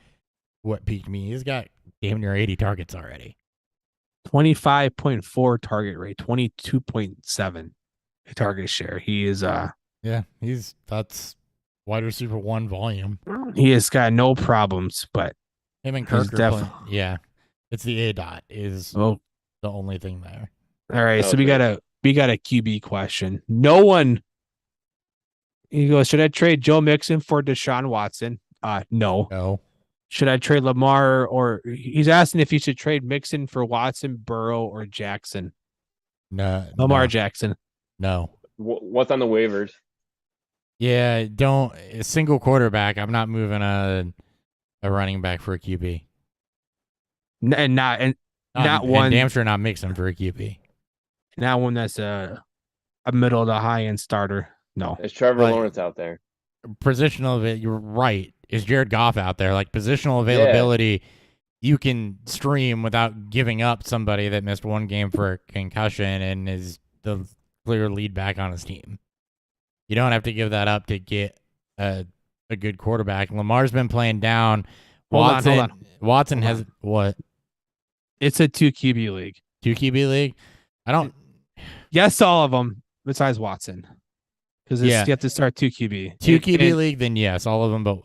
piqued me. He's got damn near 80 targets already. 25.4 target rate, 22.7 target share. He is Yeah, that's wide receiver 1 volume. he has got no problems, but Him and He's Kirk yeah. It's the A dot is oh, the only thing there. all right. So we Okay. got a QB question. No one. He goes, should I trade Joe Mixon for Deshaun Watson? No. No. Should I trade Lamar or he's asking if you should trade Mixon for Watson, Burrow, or Jackson? No. Lamar no, Jackson. No. What's on the waivers? Yeah, don't a single quarterback. I'm not moving a running back for a QB. And not And one damn sure not mixing for a QB. not one that's a middle to high end starter. No. Is Trevor Right. Lawrence out there? Positional of it, you're right. Is Jared Goff out there? Like positional availability, you can stream without giving up somebody that missed one game for a concussion and is the clear lead back on his team. You don't have to give that up to get a good quarterback. Lamar's been playing down. Hold on. Watson Hold has what? It's a 2 QB league. 2 QB league? I don't. Yes, all of them besides Watson. Because Yeah. you have to start 2 QB. 2 QB And- league, then yes, all of them. But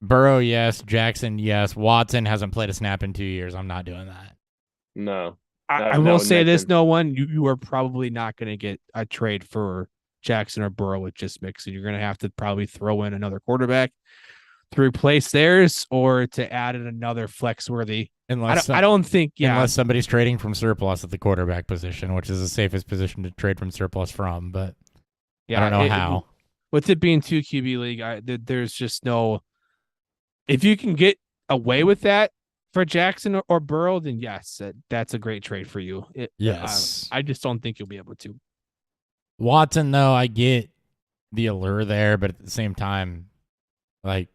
Burrow, yes. Jackson, yes. Watson hasn't played a snap in 2 years. I'm not doing that. No. I Not will with say this, Mixon. no one, you are probably not going to get a trade for Jackson or Burrow with just Mixon. You're going to have to probably throw in another quarterback to replace theirs or to add in another flex worthy. I don't think, Unless somebody's trading from surplus at the quarterback position, which is the safest position to trade from surplus from. But I don't know how. With it being 2 QB league, there's just no. If you can get away with that for Jackson or Burrow, then yes, that's a great trade for you. Yes. I just don't think you'll be able to. Watson, though, I get the allure there, but at the same time, like,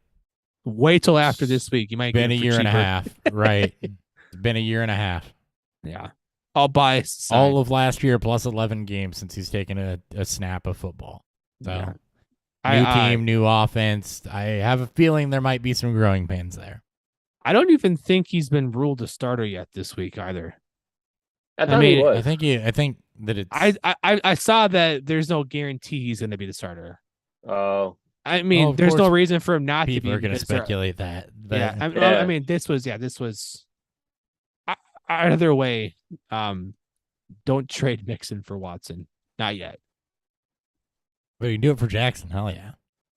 Wait till after this week. You might been a get it for year and a cheaper. half. Right. It's been a year and a half. Yeah, I'll buy side. All of last year plus 11 games since he's taken a snap of football. So, Yeah. new team, new offense. I have a feeling there might be some growing pains there. I don't even think he's been ruled a starter yet this week either. I thought he mean, was. I think that it's. I saw that there's no guarantee he's going to be the starter. Oh, I mean, Well, of there's no course reason for him not to be. people are going to because there- speculate that. But Yeah, Yeah. I mean, this was either way. Don't trade Mixon for Watson, not yet. but you can do it for Jackson. Hell yeah.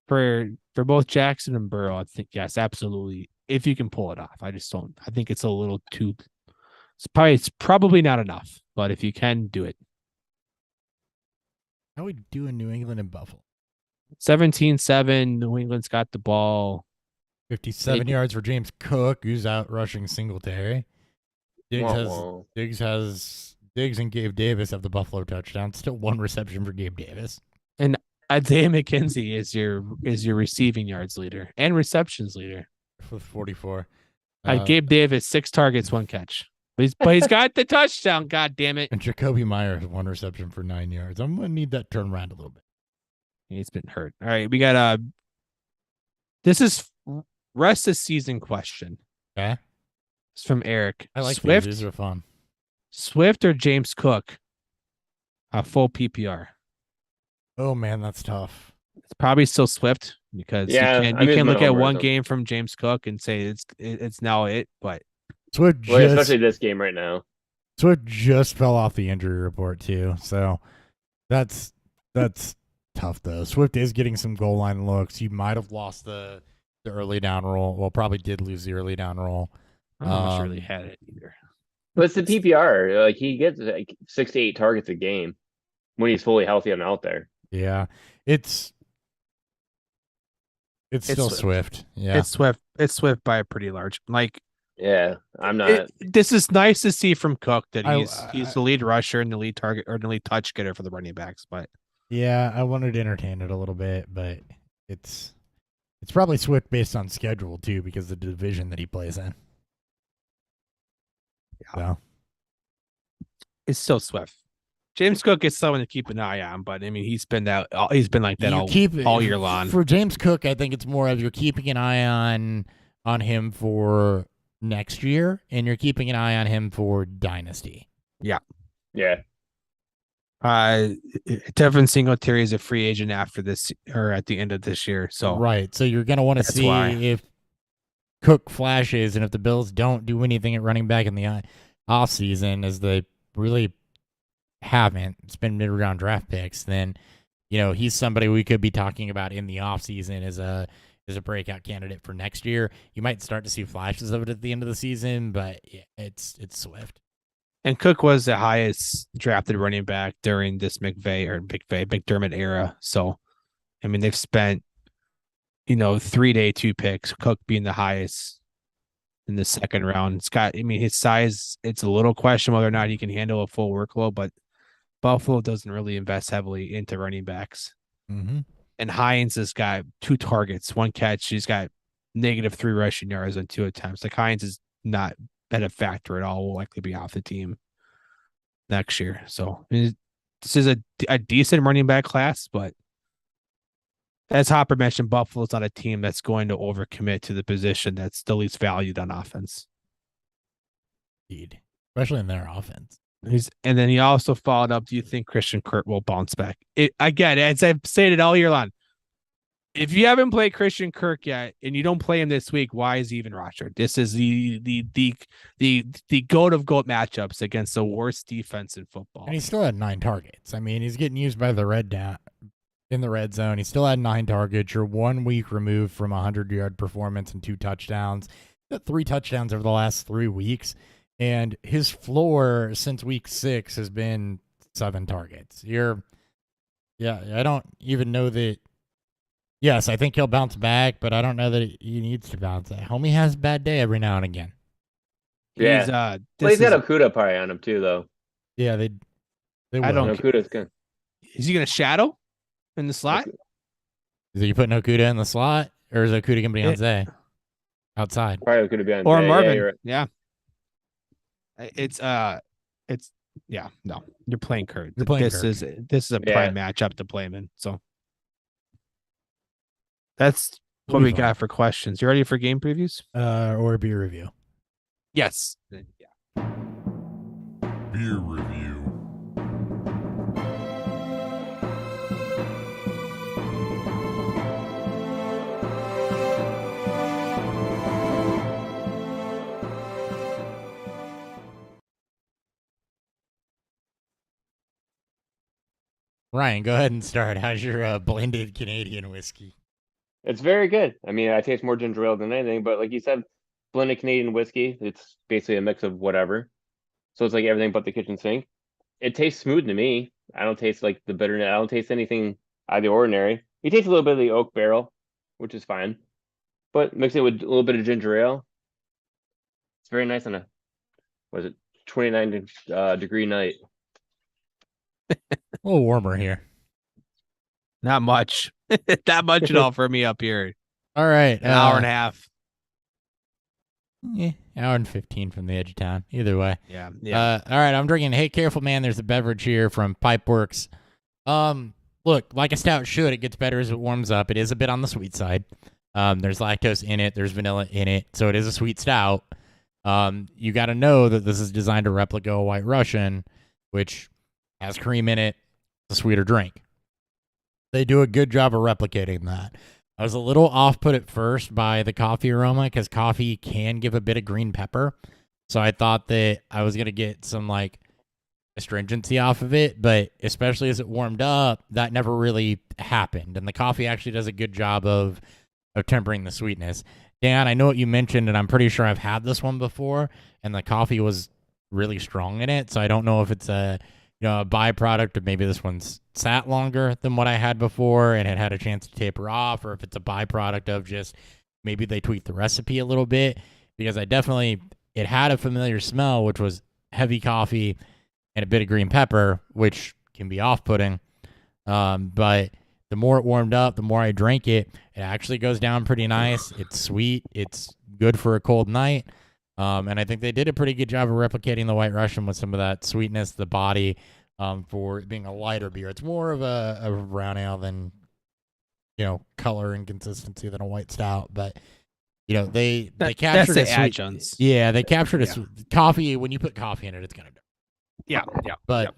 For both Jackson and Burrow, I think yes, absolutely. If you can pull it off, I just don't. I think it's a little too. It's probably not enough, but if you can do it, How we do in New England and Buffalo? 17-7, New England's got the ball. 57 Maybe. yards for James Cook, who's out rushing Singletary. wah, wah. Diggs and Gabe Davis have the Buffalo touchdown. Still one reception for Gabe Davis. Isaiah McKenzie is your receiving yards leader and receptions leader. With 44. Gabe Davis 6 targets, 1 catch. But he's got the touchdown. God damn it! And Jacoby Myers, 1 reception for 9 yards. I'm going to need that turn around a little bit. He's been hurt. All right, we got this is rest of season question. Okay. It's from Eric. I like Swift. these. These are fun. Swift or James Cook? Full PPR. Oh, man, that's tough. It's probably still Swift because Yeah, you I'm can in look at middle one rhythm. game from James Cook and say it's now it. But Swift Well, just, especially this game right now. Swift just fell off the injury report, too. So that's tough, though. Swift is getting some goal line looks. You might have lost the early down roll. Well, probably did lose the early down roll. I don't know if she really had it either. But it's the PPR. Like he gets like 6 to 8 targets a game when he's fully healthy and out there. Yeah, it's still Swift. Yeah, It's Swift. It's Swift by a pretty large. Like, Yeah, I'm not. this is nice to see from Cook that I- he's the lead rusher and the lead target or the lead touch getter for the running backs. But yeah. I wanted to entertain it a little bit, but it's probably Swift based on schedule too, because of the division that he plays in. Yeah. So, it's still Swift. James Cook is someone to keep an eye on, but I mean he's been like that all year long. For James Cook, I think it's more of you're keeping an eye on him for next year, and you're keeping an eye on him for Dynasty. Yeah. Devin Singletary is a free agent after this or at the end of this year. So Right. So you're going to want to That's see why. if Cook flashes, and if the Bills don't do anything at running back in the offseason, as they really haven't, it's been mid-round draft picks, then, he's somebody we could be talking about in the offseason as a breakout candidate for next year. You might start to see flashes of it at the end of the season, but yeah, it's Swift. And Cook was the highest drafted running back during this McDermott era. So, I mean, they've spent, 3-day 2 picks, Cook being the highest in the second round. His size, it's a little question whether or not he can handle a full workload, but Buffalo doesn't really invest heavily into running backs. Mm-hmm. And Hines has got 2 targets, 1 catch. He's got -3 rushing yards on 2 attempts. Like Hines is not been a factor at all. Will likely be off the team next year. So this is a decent running back class, but as Hopper mentioned, Buffalo's not a team that's going to overcommit to the position that's the least valued on offense. Indeed. Especially in their offense. And then he also followed up, do you think Christian Kirk will bounce back? Again, as I've stated all year long, if you haven't played Christian Kirk yet and you don't play him this week, why is he even rostered? This is the goat of goat matchups against the worst defense in football. And he still had 9 targets. I mean, he's getting used by the in the red zone. He still had 9 targets. You're 1 week removed from a 100-yard performance and 2 touchdowns. He's got 3 touchdowns over the last 3 weeks. And his floor since week 6 has been 7 targets. I don't even know that. Yes, I think he'll bounce back, but I don't know that he needs to bounce back. Homie has a bad day every now and again. Yeah. He's got Okuda probably on him too, though. Yeah, they will. Okuda's good. Is he going to shadow in the slot? Is he putting Okuda in the slot, or is Okuda going to be on Zay outside? Probably Okuda be on Or Zay. Marvin. Yeah. No, you're playing Kurt. This is a prime matchup to play him in. So that's what we got for questions. You ready for game previews? Or beer review? Yes. Yeah. Beer review. Ryan, go ahead and start. How's your blended Canadian whiskey? It's very good. I mean, I taste more ginger ale than anything, but like you said, blended Canadian whiskey, it's basically a mix of whatever. So it's like everything but the kitchen sink. It tastes smooth to me. I don't taste like the bitterness. I don't taste anything out of the ordinary. You taste a little bit of the oak barrel, which is fine. But mix it with a little bit of ginger ale. It's very nice on 29 degree night. A little warmer here. Not much. Not much at all for me up here. All right. An hour and a half. Hour and 15 from the edge of town. Either way. Yeah. All right. I'm drinking. Hey, careful, man. There's a beverage here from Pipeworks. Look, like a stout should, it gets better as it warms up. It is a bit on the sweet side. There's lactose in it. There's vanilla in it. So it is a sweet stout. You got to know that this is designed to replicate a White Russian, which has cream in it. It's a sweeter drink. They do a good job of replicating that. I was a little off-put at first by the coffee aroma because coffee can give a bit of green pepper. So I thought that I was going to get some astringency off of it, but especially as it warmed up, that never really happened. And the coffee actually does a good job of tempering the sweetness. Dan, I know what you mentioned, and I'm pretty sure I've had this one before, and the coffee was really strong in it. So I don't know if it's a a byproduct of maybe this one's sat longer than what I had before and it had a chance to taper off, or if it's a byproduct of just maybe they tweaked the recipe a little bit, because it had a familiar smell, which was heavy coffee and a bit of green pepper, which can be off-putting. But the more it warmed up, the more I drank it, it actually goes down pretty nice. It's sweet. It's good for a cold night. And I think they did a pretty good job of replicating the White Russian with some of that sweetness, the body, for it being a lighter beer. It's more of a brown ale than, color and consistency than a white stout. But, they captured that's the sweet, adjuncts. Yeah, they captured coffee. When you put coffee in it, it's going to do. Yeah. But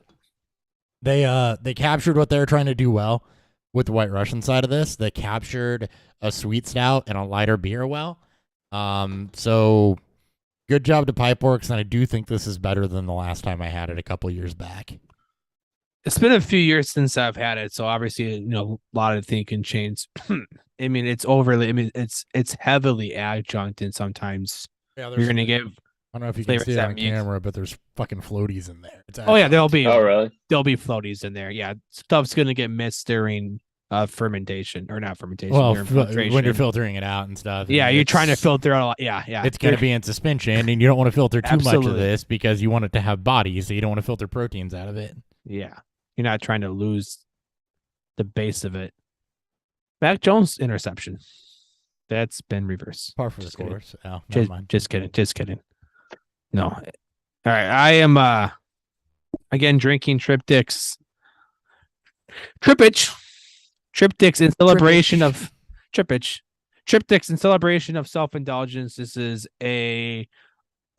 they captured what they were trying to do well with the White Russian side of this. They captured a sweet stout and a lighter beer well. So good job to Pipeworks, and I do think this is better than the last time I had it a couple years back. It's been a few years since I've had it, so obviously, a lot of things can change. I mean, it's heavily adjunct, and sometimes you're gonna get. I don't know if you can see it on camera, but there's fucking floaties in there. There'll be. Oh, really? There'll be floaties in there. Yeah, stuff's gonna get missed during fermentation, or not fermentation. Well, when you're filtering it out and stuff. Yeah, you're trying to filter out a lot. Yeah. It's going to be in suspension, and you don't want to filter too much of this because you want it to have body, so you don't want to filter proteins out of it. Yeah, you're not trying to lose the base of it. Mac Jones interception. That's been reversed. Par for the course. Oh, just kidding. No. All right, I am again drinking Triptychs in celebration of Triptychs in celebration of self-indulgence. This is a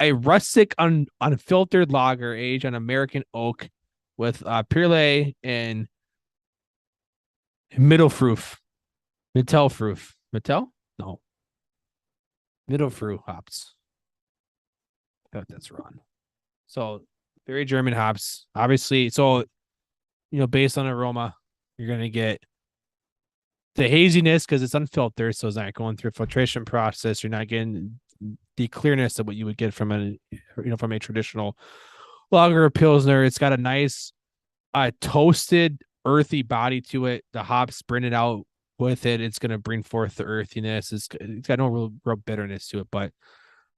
rustic unfiltered lager aged on American oak with Purley and Mittelfrüh hops. I thought that's wrong. So very German hops, obviously. So based on aroma, you're gonna get the haziness because it's unfiltered, so it's not going through a filtration process. You're not getting the clearness of what you would get from a traditional lager or pilsner. It's got a nice toasted, earthy body to it. The hops bring it out with it. It's going to bring forth the earthiness. It's got no real bitterness to it, but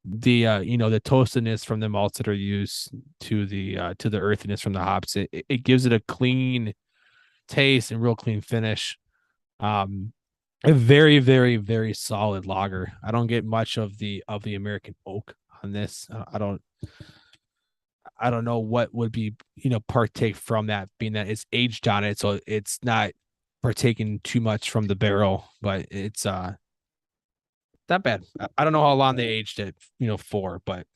the the toastedness from the malts that are used to the earthiness from the hops, it gives it a clean taste and real clean finish. A very, very, very solid lager. I don't get much of the American oak on this. I don't know what would be partake from that, being that it's aged on it, so it's not partaking too much from the barrel, but it's not bad. I don't know how long they aged it for, but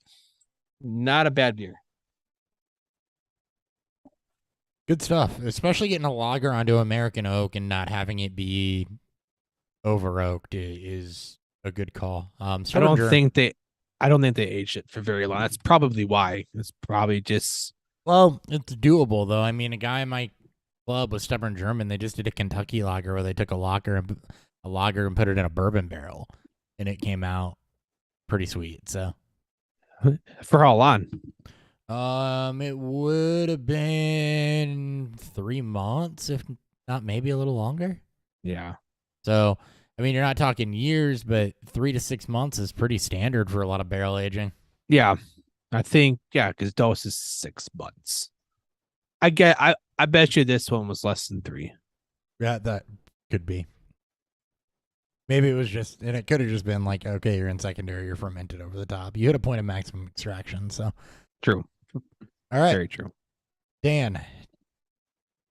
not a bad beer. Good stuff, especially getting a lager onto American oak and not having it be over oaked is a good call. I don't think they aged it for very long. That's probably why. It's probably just it's doable though. I mean, a guy in my club was Stubborn German. They just did a Kentucky lager where they took a lager and put it in a bourbon barrel, and it came out pretty sweet. So for how long? It would have been 3 months, if not maybe a little longer. Yeah. So, I mean, you're not talking years, but 3 to 6 months is pretty standard for a lot of barrel aging. Yeah. I think, because dose is 6 months. I bet you this one was less than 3. Yeah, that could be. Maybe it was just, and it could have just been like, okay, you're in secondary, you're fermented over the top. You hit a point of maximum extraction, so. True. All right. Very true. Dan.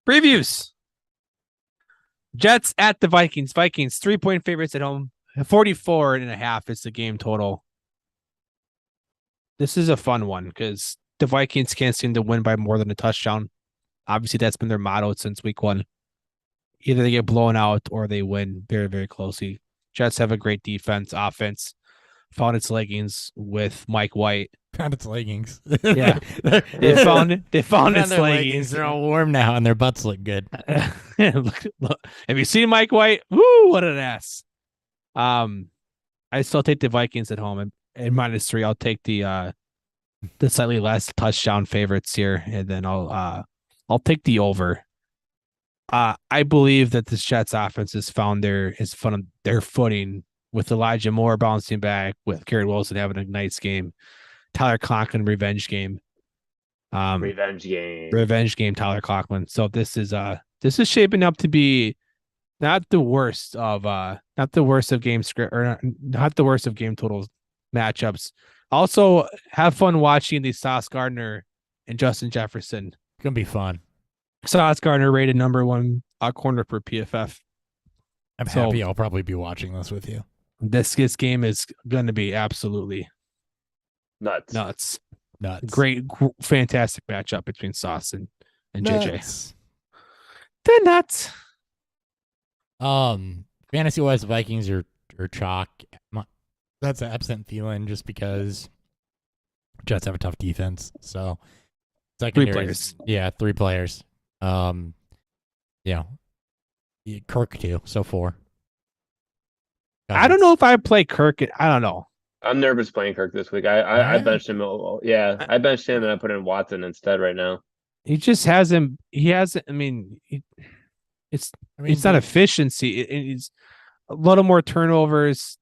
Previews. Jets at the Vikings. Vikings 3-point favorites at home. 44.5 is the game total. This is a fun one because the Vikings can't seem to win by more than a touchdown. Obviously, that's been their motto since week 1. Either they get blown out or they win very, very closely. Jets have a great defense, offense. Found its leggings with Mike White. Found its leggings. Yeah, they found its leggings. They're all warm now, and their butts look good. look. Have you seen Mike White? Woo! What an ass. I still take the Vikings at home and -3. I'll take the the slightly less touchdown favorites here, and then I'll take the over. I believe that this Jets offense has found their footing with Elijah Moore bouncing back, with Garrett Wilson having a nice game, Tyler Conklin revenge game. Revenge game. Tyler Conklin. So this is shaping up to be not the worst of game script, or not the worst of game totals matchups. Also, have fun watching the Sauce Gardner and Justin Jefferson. It's gonna be fun. Sauce Gardner rated number 1 corner per PFF. I'm happy I'll probably be watching this with you. This game is going to be absolutely nuts. Great, fantastic matchup between Sauce and JJ. They're nuts. Fantasy wise, the Vikings are chalk. That's absent Thielen just because Jets have a tough defense. So 3 players. Yeah, 3 players. Kirk too. So 4. I don't know if I play Kirk. I don't know. I'm nervous playing Kirk this week. I benched him. Yeah, I benched him and I put in Watson instead right now. He just hasn't. He hasn't. I mean, it's not efficiency. It's a little more turnovers.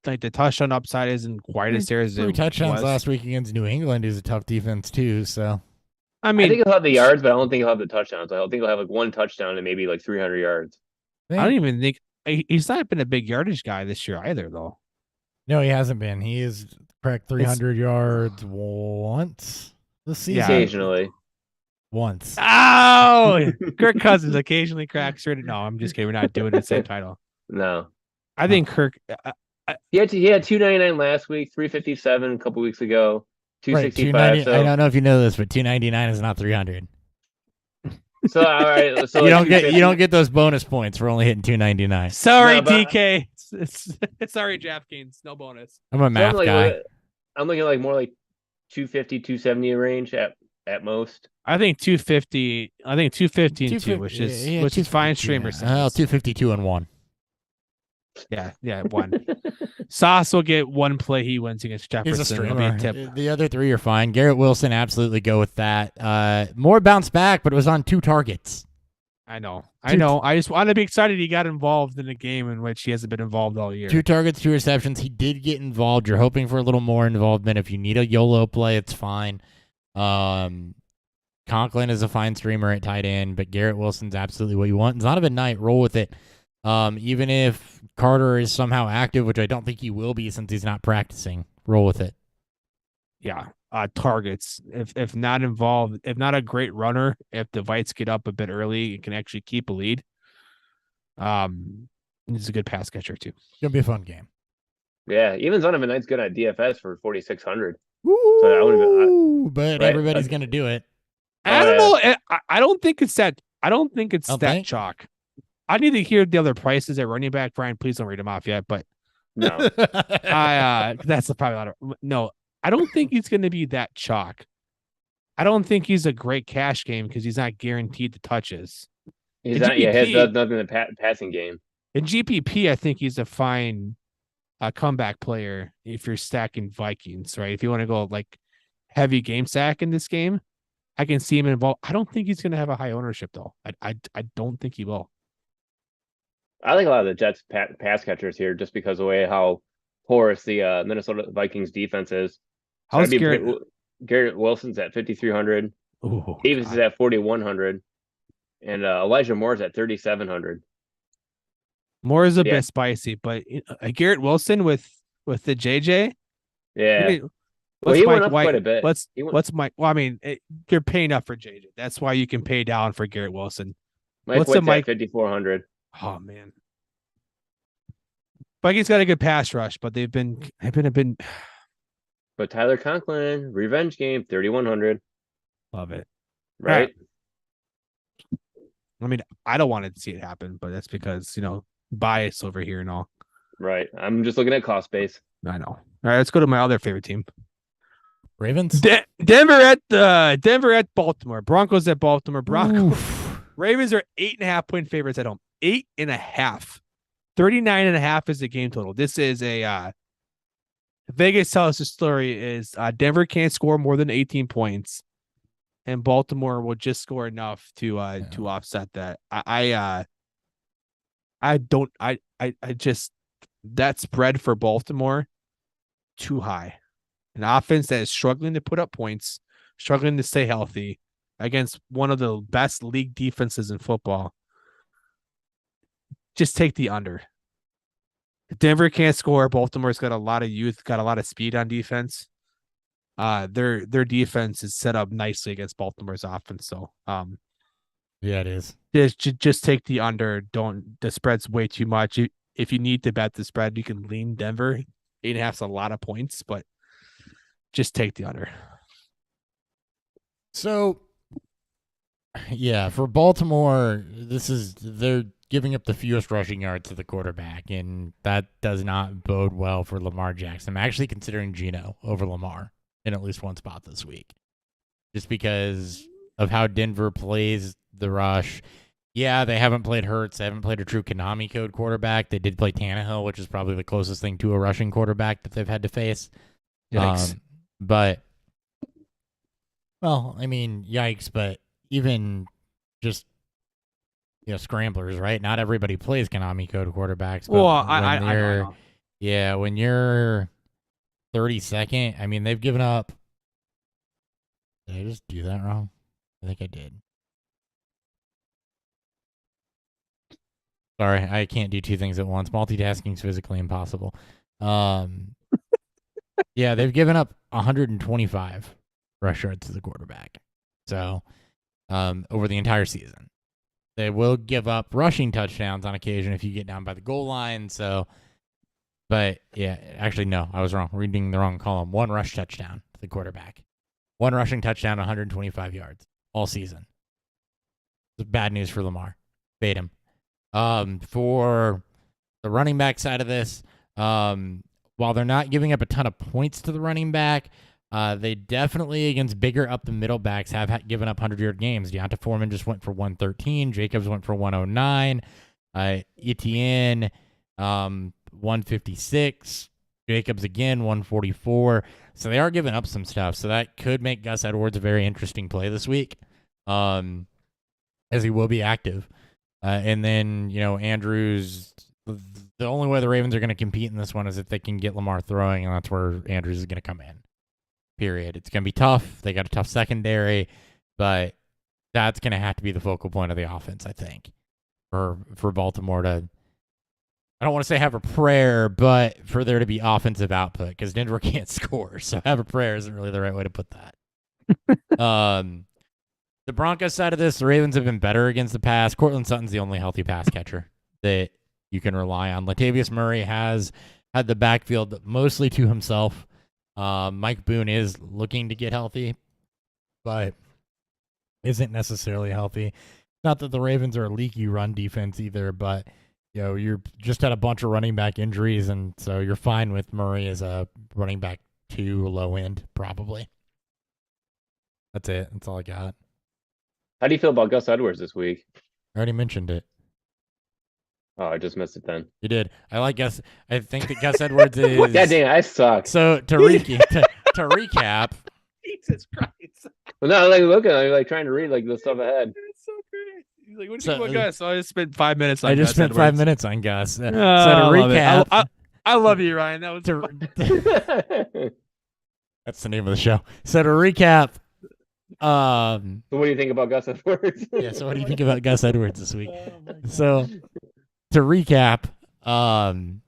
Like the touchdown upside isn't quite as there as 3 touchdowns last week against New England is a tough defense too. So I think he'll have the yards, but I don't think he'll have the touchdowns. I don't think he'll have like 1 touchdown and maybe like 300 yards. I don't even think he's not been a big yardage guy this year either, though. No, he hasn't been. He is cracked 300 yards once this season. Yeah. Occasionally. Once. Oh, Kirk Cousins occasionally cracks. No, I'm just kidding. We're not doing the same title. No. I think Kirk. He had 299 last week, 357 a couple weeks ago, 265. Right, I don't know if you know this, but 299 is not 300. So all right, so you don't get those bonus points for only hitting 299. Sorry, DK. Sorry, DraftKings. No bonus. I'm a math guy. I'm looking like more like 250, 270 range at most. I think 250. I think 250 and 2, which is fine streamer. 252 and 1. Yeah, 1. Sauce will get 1 play he wins against Jefferson. He's a streamer. The other 3 are fine. Garrett Wilson, absolutely go with that. More bounce back, but it was on 2 targets. I know. I just want to be excited he got involved in a game in which he hasn't been involved all year. 2 targets, 2 receptions. He did get involved. You're hoping for a little more involvement. If you need a YOLO play, it's fine. Conklin is a fine streamer at tight end, but Garrett Wilson's absolutely what you want. It's not a good night. Roll with it. Even if Carter is somehow active, which I don't think he will be since he's not practicing, roll with it. Yeah. Targets. If not involved, if not a great runner, if the Vites get up a bit early, it can actually keep a lead. He's a good pass catcher too. It's gonna be a fun game. Yeah, even Zonovan Knight's good at DFS for 4,600. But everybody's gonna do it. I don't know. I don't think it's that. I don't think it's that chalk. I need to hear the other prices at running back. Brian, please don't read them off yet. But no, that's probably a lot of no. I don't think he's going to be that chalk. I don't think he's a great cash game because he's not guaranteed the touches. He's not. He has nothing in the passing game. In GPP, I think he's a fine comeback player if you're stacking Vikings, right? If you want to go like heavy game stack in this game, I can see him involved. I don't think he's going to have a high ownership though. I don't think he will. I like a lot of the Jets pass catchers here just because of the way how porous the Minnesota Vikings defense is. How's Garrett? Garrett Wilson's at 5,300. Davis is at 4,100. And Elijah Moore's at 3,700. Moore is a bit spicy, but Garrett Wilson with the JJ. Yeah. He went up quite a bit. You're paying up for JJ. That's why you can pay down for Garrett Wilson. Mike White's at 5,400. Oh man, Vikings got a good pass rush, but they've been a bit. But Tyler Conklin, revenge game, 3,100. Love it. Right. I mean, I don't want to see it happen, but that's because bias over here and all. Right. I'm just looking at cost base. I know. All right, let's go to my other favorite team. Ravens. Denver at Baltimore. Broncos at Baltimore. Broncos. Ravens are 8.5-point favorites at home. 8.5. 39.5 is the game total. This is a Vegas tells us the story is Denver can't score more than 18 points, and Baltimore will just score enough to offset that. I just that spread for Baltimore too high. An offense that is struggling to put up points, struggling to stay healthy against one of the best league defenses in football. Just take the under. Denver can't score. Baltimore's got a lot of youth, got a lot of speed on defense. Their defense is set up nicely against Baltimore's offense. So yeah, it is. Just take the under. The spread's way too much. If you need to bet the spread, you can lean Denver. 8.5's a lot of points, but just take the under. So, yeah, for Baltimore, they're giving up the fewest rushing yards to the quarterback, and that does not bode well for Lamar Jackson. I'm actually considering Geno over Lamar in at least one spot this week, just because of how Denver plays the rush. Yeah, they haven't played Hurts. They haven't played a true Konami code quarterback. They did play Tannehill, which is probably the closest thing to a rushing quarterback that they've had to face. Yikes. But, well, I mean, yikes, but even just, scramblers, right? Not everybody plays Konami code quarterbacks. But Well, I know. Yeah, when you're 32nd, I mean, they've given up. Did I just do that wrong? I think I did. Sorry, I can't do two things at once. Multitasking is physically impossible. Yeah, they've given up 125 rush yards to the quarterback. So, over the entire season. They will give up rushing touchdowns on occasion if you get down by the goal line. So, but yeah, actually, no, I was wrong. Reading the wrong column. One rush touchdown to the quarterback. One rushing touchdown, 125 yards all season. It's bad news for Lamar. Fade him. For the running back side of this, while they're not giving up a ton of points to the running back, they definitely, against bigger up-the-middle backs, have given up 100-yard games. Deonta Foreman just went for 113. Jacobs went for 109. Etienne, 156. Jacobs again, 144. So they are giving up some stuff. So that could make Gus Edwards a very interesting play this week, as he will be active. And then, Andrews, the only way the Ravens are going to compete in this one is if they can get Lamar throwing, and that's where Andrews is going to come in. Period. It's going to be tough. They got a tough secondary, but that's going to have to be the focal point of the offense, I think, for Baltimore to, I don't want to say have a prayer, but for there to be offensive output, because Denver can't score. So have a prayer isn't really the right way to put that. The Broncos side of this, the Ravens have been better against the pass. Courtland Sutton's the only healthy pass catcher that you can rely on. Latavius Murray has had the backfield mostly to himself. Mike Boone is looking to get healthy, but isn't necessarily healthy. Not that the Ravens are a leaky run defense either, but you're just had a bunch of running back injuries, and so you're fine with Murray as a running back 2 low end, probably. That's it. That's all I got. How do you feel about Gus Edwards this week? I already mentioned it. Oh, I just missed it then. You did. I like Gus. I think that Gus Edwards is. God dang, I suck. So to recap. Jesus Christ. Well, no, I'm trying to read the stuff ahead. It's so great. He's like, what do you think about Gus? So I just spent 5 minutes on I just Gus spent Edwards. 5 minutes on Gus. So to recap. I love you, Ryan. That was that's the name of the show. So to recap. So what do you think about Gus Edwards? Yeah, so what do you think about Gus Edwards this week? So to recap, the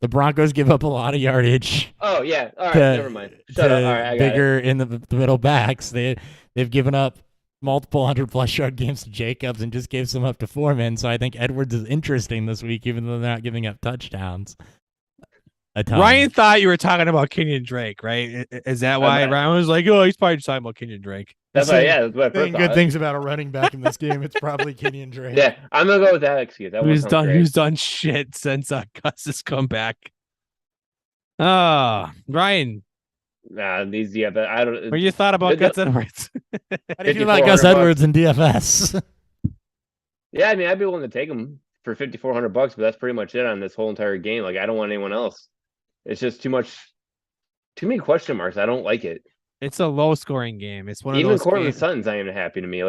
Broncos give up a lot of yardage. Oh yeah, all right, never mind. Shut up. All right, I got bigger it. in the middle backs. They've given up multiple 100+ yard games to Jacobs and just gave some up to Foreman. So I think Edwards is interesting this week, even though they're not giving up touchdowns. Ryan thought you were talking about Kenyon Drake, right? Is that why Ryan was like, "Oh, he's probably just talking about Kenyon Drake"? That's why. Yeah, that's what I first saying good things about a running back in this game. It's probably Kenyon Drake. Yeah, I'm gonna go with that excuse. Who's done shit since Gus has come back? Ryan. Nah, these DFS. I don't. What you thought about Gus Edwards? How do you feel about Gus Edwards in DFS? Yeah, I mean, I'd be willing to take him for $5,400, but that's pretty much it on this whole entire game. I don't want anyone else. It's just too much Too many question marks. I don't like it. It's a low scoring game. It's one of Even those Cortland games. Sutton's not even happy to me.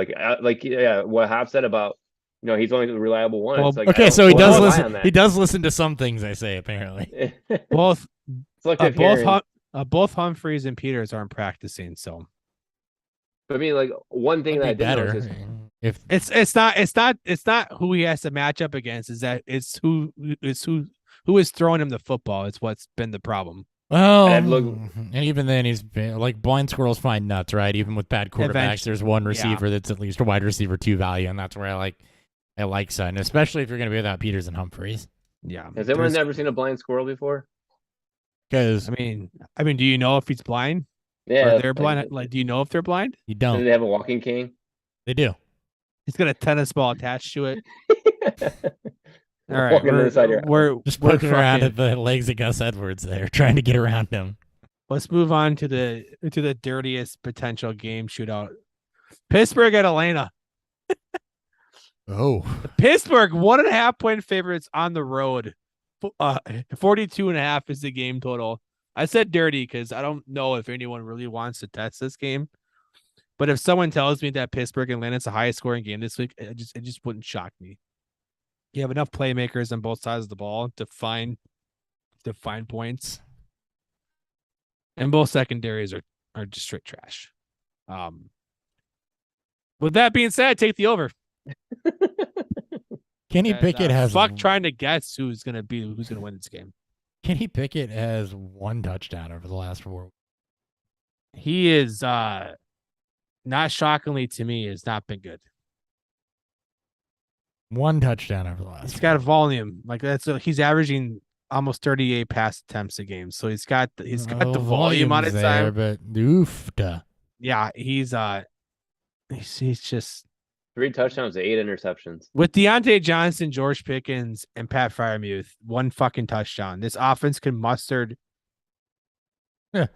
Yeah, what Hop said about, he's only the reliable one. Well, It's like, Okay, I so he don't does rely listen. on that. He does listen to some things I say. Apparently, Both Selective hearing. both Humphreys and Peters aren't practicing, so But I mean, like, one thing would that I be did better notice is if it's not who he has to match up against. Is that it's who is throwing him the football. It's what's been the problem. Well, I'd look- and even then, he's been, like blind squirrels find nuts, right? Even with bad quarterbacks, Eventually, there's one yeah. receiver that's at least a wide receiver 2 value, and that's where I like Sutton, especially if you're going to be without Peters and Humphreys. Yeah. has anyone never seen a blind squirrel before? Because I mean, do you know if he's blind? Yeah. Or they're blind? Like, do you know if they're blind? you Do don't. they have a walking cane? They do. He's got a tennis ball attached to it. All right, Walking to the side of your- we're Just we're poking around fucking- at the legs of Gus Edwards there, trying to get around him. Let's move on to the dirtiest potential game shootout. Pittsburgh at Atlanta. Oh, Pittsburgh 1.5 point favorites on the road. 42.5 is the game total. I said dirty because I don't know if anyone really wants to test this game. But if someone tells me that Pittsburgh and Atlanta is the highest scoring game this week, it just wouldn't shock me. You have enough playmakers on both sides of the ball to find points. And both secondaries are just straight trash. With that being said, take the over. Kenny And, Pickett has fuck trying to guess who's gonna win this game. Kenny Pickett has 1 touchdown over the last 4 weeks. He is not shockingly to me has not been good. 1 touchdown over the last. He's 4 got a weeks. volume like that's he's averaging almost 38 pass attempts a game. So he's got the volume on his volume's side. there, but oofta. Yeah, he's just 3 touchdowns, 8 interceptions. with Deontay Johnson, George Pickens, and Pat Freiermuth, 1 fucking touchdown. This offense can muster. Yeah.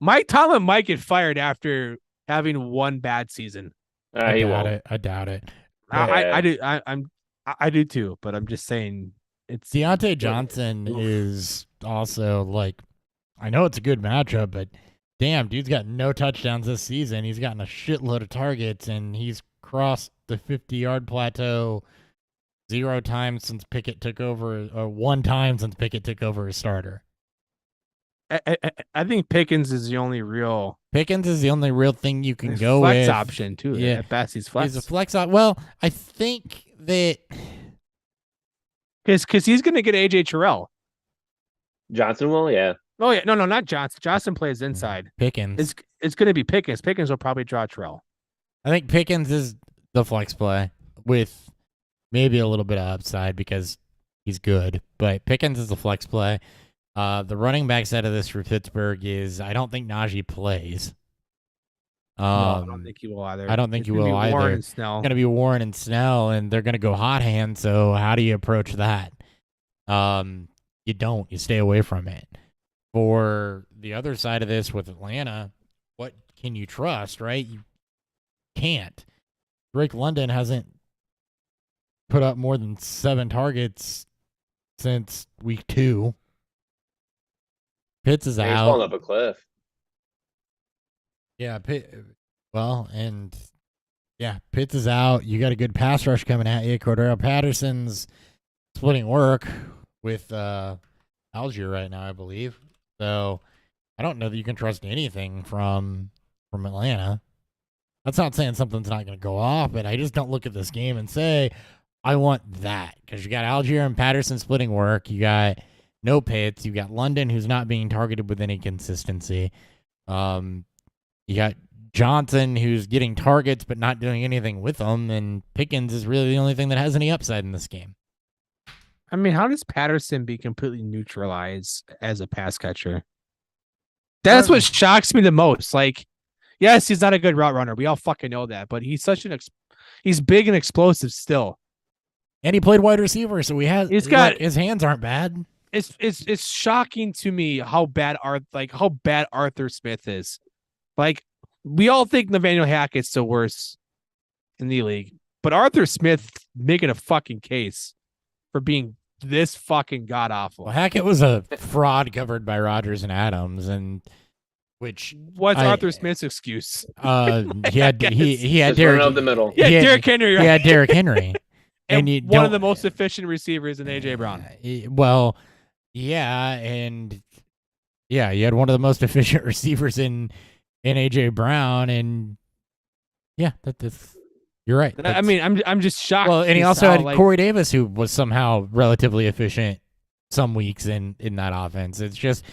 Mike Tomlin might get fired after having 1 bad season. I He doubt won't. it. I doubt it. I do too, but I'm just saying it's Deontay Johnson is also I know it's a good matchup, but damn, dude's got no touchdowns this season. He's gotten a shitload of targets, and he's crossed the 50-yard plateau 0 times since Pickett took over, or 1 time since Pickett took over as starter. I think Pickens is the only real Pickens is the only real thing you can go flex with. option too. Yeah. At best, he's flex. He's a flex op. Well, I think that Because he's going to get AJ Terrell. Johnson will, yeah. Oh yeah, no, not Johnson. Johnson plays inside. Pickens. It's going to be Pickens. Pickens will probably draw Terrell. I think Pickens is the flex play with maybe a little bit of upside because he's good, but Pickens is the flex play. The running back side of this for Pittsburgh is I don't think Najee plays. No, I don't think he will either. I don't think It's he gonna will be Warren either. and Snell. It's going to be Warren and Snell, and they're going to go hot hand. So how do you approach that? You don't. You stay away from it. For the other side of this with Atlanta, what can you trust, right? You can't. Drake London hasn't put up more than 7 targets since week 2. Pitts is He's falling out. up a cliff. Yeah, Pitts is out. You got a good pass rush coming at you. Cordero Patterson's splitting work with Algier right now, I believe. So I don't know that you can trust anything from Atlanta. That's not saying something's not going to go off, but I just don't look at this game and say, I want that. Because you got Algier and Patterson splitting work. You got no Pitts. You got London, who's not being targeted with any consistency. You got Johnson, who's getting targets but not doing anything with them. And Pickens is really the only thing that has any upside in this game. I mean, how does Patterson be completely neutralized as a pass catcher? That's what shocks me the most. Like, yes, he's not a good route runner. We all fucking know that, but he's such he's big and explosive still. And he played wide receiver, so He's got- his hands aren't bad. It's shocking to me how bad Arthur Smith is. Like, we all think Nathaniel Hackett's the worst in the league, but Arthur Smith making a fucking case for being this fucking god awful. Well, heck, it was a fraud covered by Rodgers and Adams, and which What's Arthur Smith's excuse? he had he had Just run Derrick up the middle. Yeah, he had- Derrick Henry, right? He had Derrick Henry, and you one of don't- the most efficient receivers in AJ Brown. Well, yeah, and yeah, you had one of the most efficient receivers in AJ Brown, and yeah, that's you're right. I That's- mean, I'm just shocked. well, and he just also how, had like, Corey Davis, who was somehow relatively efficient some weeks in that offense. It's just,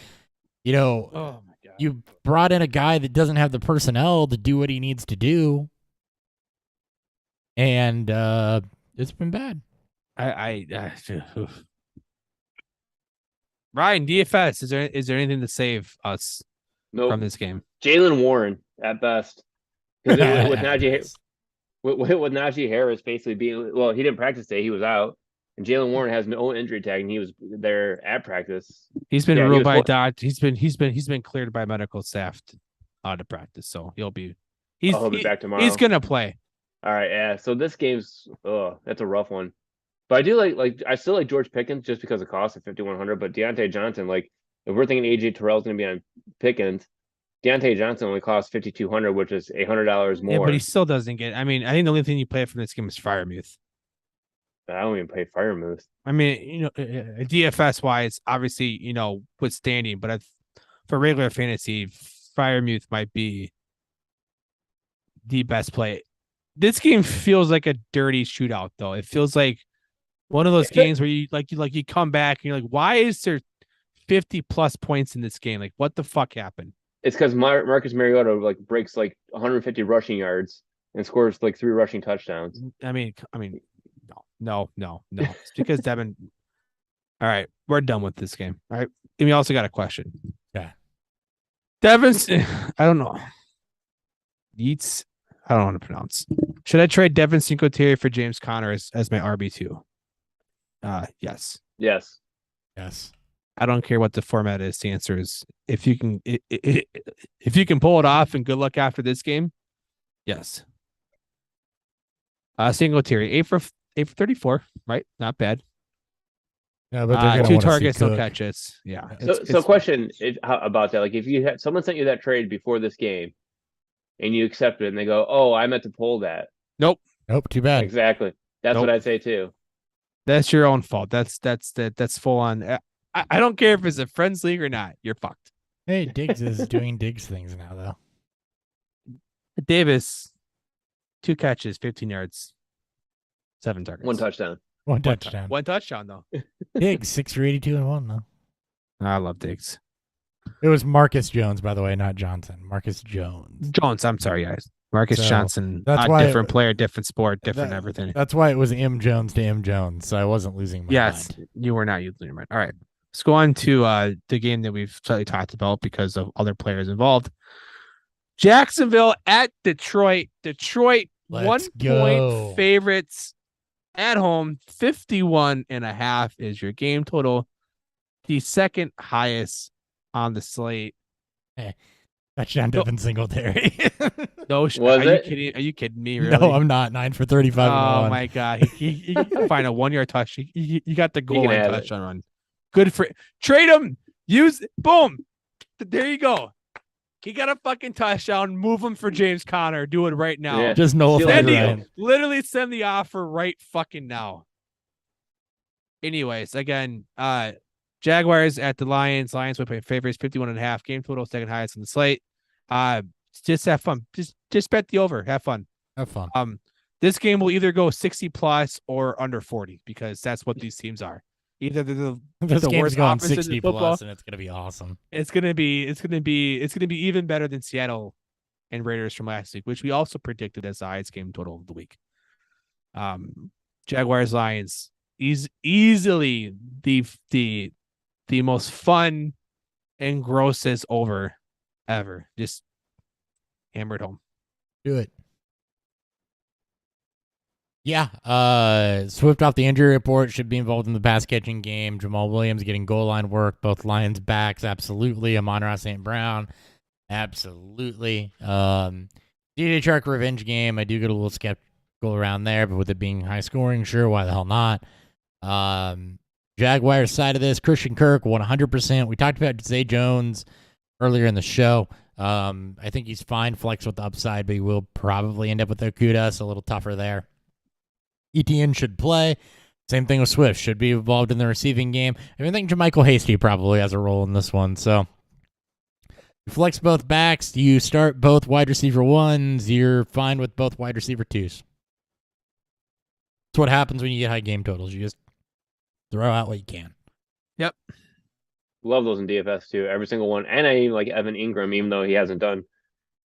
you know, oh my god. you brought in a guy that doesn't have the personnel to do what he needs to do, and it's been bad. Oof. Ryan, DFS, is there anything to save us Nope. from this game? Jalen Warren at best. Because with Najee, with Najee Harris basically being, well, he didn't practice today, he was out, and Jalen Warren has no injury tag, and he was there at practice. He's been Yeah, he ruled was by what- doc. He's been cleared by medical staff out of practice, so he'll be He'll be back tomorrow. he's gonna play. All right, yeah. So this game's, that's a rough one. But I do like I still like George Pickens just because of cost of 5,100. But Deontay Johnson, like if we're thinking AJ Terrell's going to be on Pickens, Deontay Johnson only costs 5,200, which is $100 more. Yeah, but he still doesn't get. I mean, I think the only thing you play from this game is Firemuth. I don't even play Firemuth. I mean, you know, DFS wise, obviously, you know, withstanding, but for regular fantasy, Firemuth might be the best play. This game feels like a dirty shootout, though. It feels like one of those games where you come back and you're like, why is there 50 plus points in this game? Like, what the fuck happened? It's because Marcus Mariota like breaks like 150 rushing yards and scores like 3 rushing touchdowns. I mean, no. It's because Devin. All right, we're done with this game. All right, and we also got a question. Yeah. Devin's. I don't know. Yeats. I don't want to pronounce. Should I trade Devin Singletary for James Conner as my RB2? Yes. Yes. Yes. I don't care what the format is. The answer is if you can pull it off, and good luck after this game. Yes. Singletary 8 for 34, right? Not bad. Yeah, but they're gonna 2 wanna see targets, no Cook. catches. Yeah. So question about that: like, if you had someone sent you that trade before this game, and you accept it, and they go, "Oh, I meant to pull that." Nope. Too bad. Exactly. That's Nope. what I'd say too. That's your own fault. That's full on. I don't care if it's a friends league or not. You're fucked. Hey, Diggs is doing Diggs things now, though. Davis, 2 catches, 15 yards, 7 targets, 1 touchdown. One touchdown. 1 touchdown though. Diggs 6 for 82 and 1 though. I love Diggs. It was Marcus Jones, by the way, not Johnson. Marcus Jones. Jones. I'm sorry, guys. Marcus So, Johnson. that's why different player, different sport, different that- everything. That's why it was M Jones to M Jones, so I wasn't losing my Yes, mind. you were not using your mind. All right. Let's go on to the game that we've slightly talked about because of other players involved. Jacksonville at Detroit. Detroit Let's 1-point go. favorites at home. 51.5 is your game total. The second highest on the slate. Touchdown No. Devin Singletary. No, Was are it? you kidding? Are you kidding me? Really? No, I'm not. 9 for 35 and Oh 1. my god! He can find a 1-yard touch. You got the goal can line have it. touchdown run. Good for trade him. Use boom. There you go. He got a fucking touchdown. Move him for James Conner. Do it right now. Yeah. Just nullify Send Ryan. Literally send the offer right fucking now. Anyways, again, Jaguars at the Lions. Lions would play favorites 51.5. Game total second highest on the slate. Just have fun. Just bet the over. Have fun. Have fun. This game will either go 60 plus or under 40 because that's what these teams are. Either they're This the game's worst going offense in 60 football. plus, and it's gonna be awesome. it's gonna be even better than Seattle and Raiders from last week, which we also predicted as the highest game total of the week. Jaguars Lions easily the most fun and grossest over ever. Just hammered home. Do it. Yeah, Swift off the injury report, should be involved in the pass catching game. Jamal Williams getting goal line work. Both Lions backs, absolutely. Amon-Ra St. Brown, absolutely. DJ Chark revenge game. I do get a little skeptical around there, but with it being high scoring, sure, why the hell not? Jaguars side of this, Christian Kirk, 100%. We talked about Zay Jones earlier in the show. I think he's fine, flex with the upside, but he will probably end up with Okuda, so a little tougher there. ETN should play. Same thing with Swift. Should be involved in the receiving game. I think JaMychal Hasty probably has a role in this one. So you flex both backs. You start both wide receiver ones. You're fine with both wide receiver twos. That's what happens when you get high game totals. You just throw out what you can. Yep. Love those in DFS too. Every single one. And I even like Evan Ingram, even though he hasn't done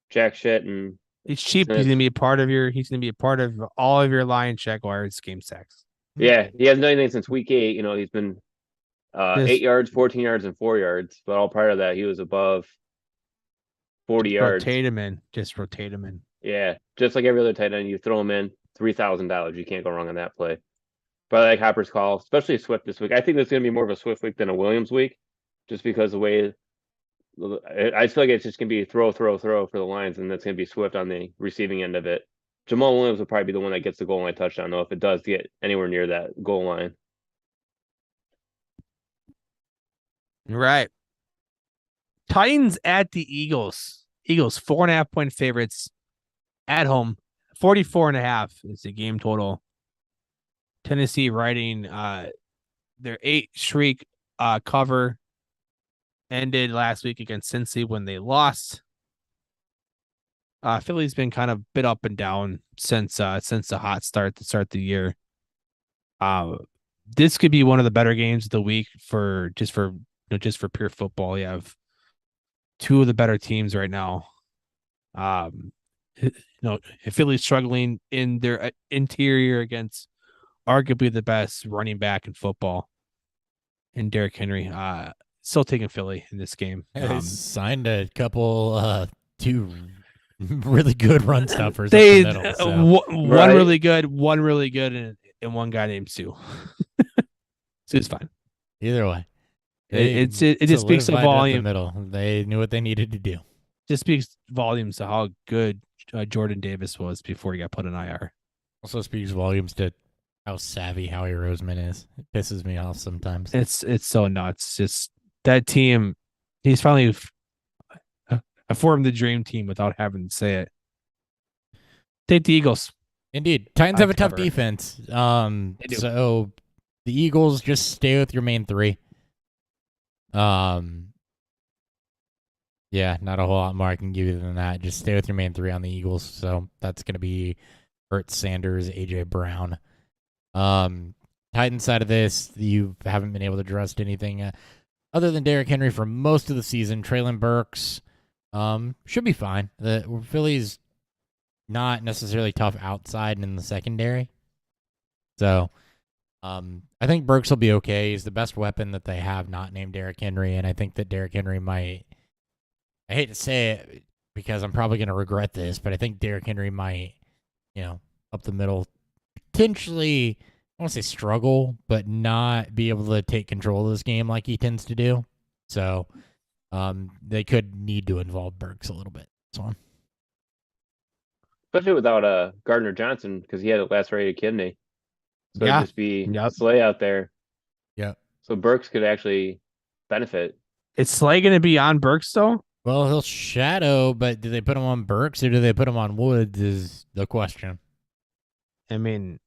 jack shit. And He's cheap. He's gonna be a part of all of your Lions, Jaguars game stacks. yeah, he hasn't done anything since week 8. He's been 8 yards, 14 yards, and 4 yards. But all prior to that, he was above 40 yards. Rotate him in. Just rotate him in. Yeah, just like every other tight end, you throw him in $3,000. You can't go wrong on that play. But I like Hopper's call, especially Swift this week. I think it's going to be more of a Swift week than a Williams week, just because the way I feel like it's just going to be throw for the Lions, and that's going to be Swift on the receiving end of it. Jamal Williams will probably be the one that gets the goal line touchdown, though, if it does get anywhere near that goal line. Right. Titans at the Eagles. Eagles 4.5-point favorites at home. 44.5 is the game total. Tennessee riding their 8 streak cover ended last week against Cincy when they lost. Philly's been kind of bit up and down since the hot start to start the year. This could be one of the better games of the week for pure football. You have 2 of the better teams right now. Philly's struggling in their interior against arguably the best running back in football in Derrick Henry. Still taking Philly in this game. They signed a couple, 2 really good run stuffers. They up the middle, so. one really good, and one guy named Sue. Sue's fine. Either way, It just speaks to solidified at the volume. middle. They knew what they needed to do. Just speaks volumes to how good Jordan Davis was before he got put in IR. Also speaks volumes to how savvy Howie Roseman is. It pisses me off sometimes. It's so nuts. Just that team. He's finally formed the dream team without having to say it. Take the Eagles. Indeed, Titans have a tough cover. defense. do. So the Eagles just stay with your main 3. Yeah, not a whole lot more I can give you than that. Just stay with your main 3 on the Eagles. So that's going to be Ertz, Sanders, AJ Brown. Titans side of this, you haven't been able to trust anything other than Derrick Henry for most of the season. Traylon Burks should be fine. The Philly's not necessarily tough outside and in the secondary. So I think Burks will be okay. He's the best weapon that they have, not named Derrick Henry, and I think that Derrick Henry might, I hate to say it because I'm probably going to regret this, but I think Derrick Henry might, up the middle, potentially, I don't want to say struggle, but not be able to take control of this game like he tends to do. So they could need to involve Burks a little bit. So, Especially without Gardner Johnson, because he had a lacerated kidney. So Yeah. it'd just be Yep. Slay out there. yeah. So Burks could actually benefit. Is Slay going to be on Burks though? Well, he'll shadow, but do they put him on Burks or do they put him on Woods is the question. I mean,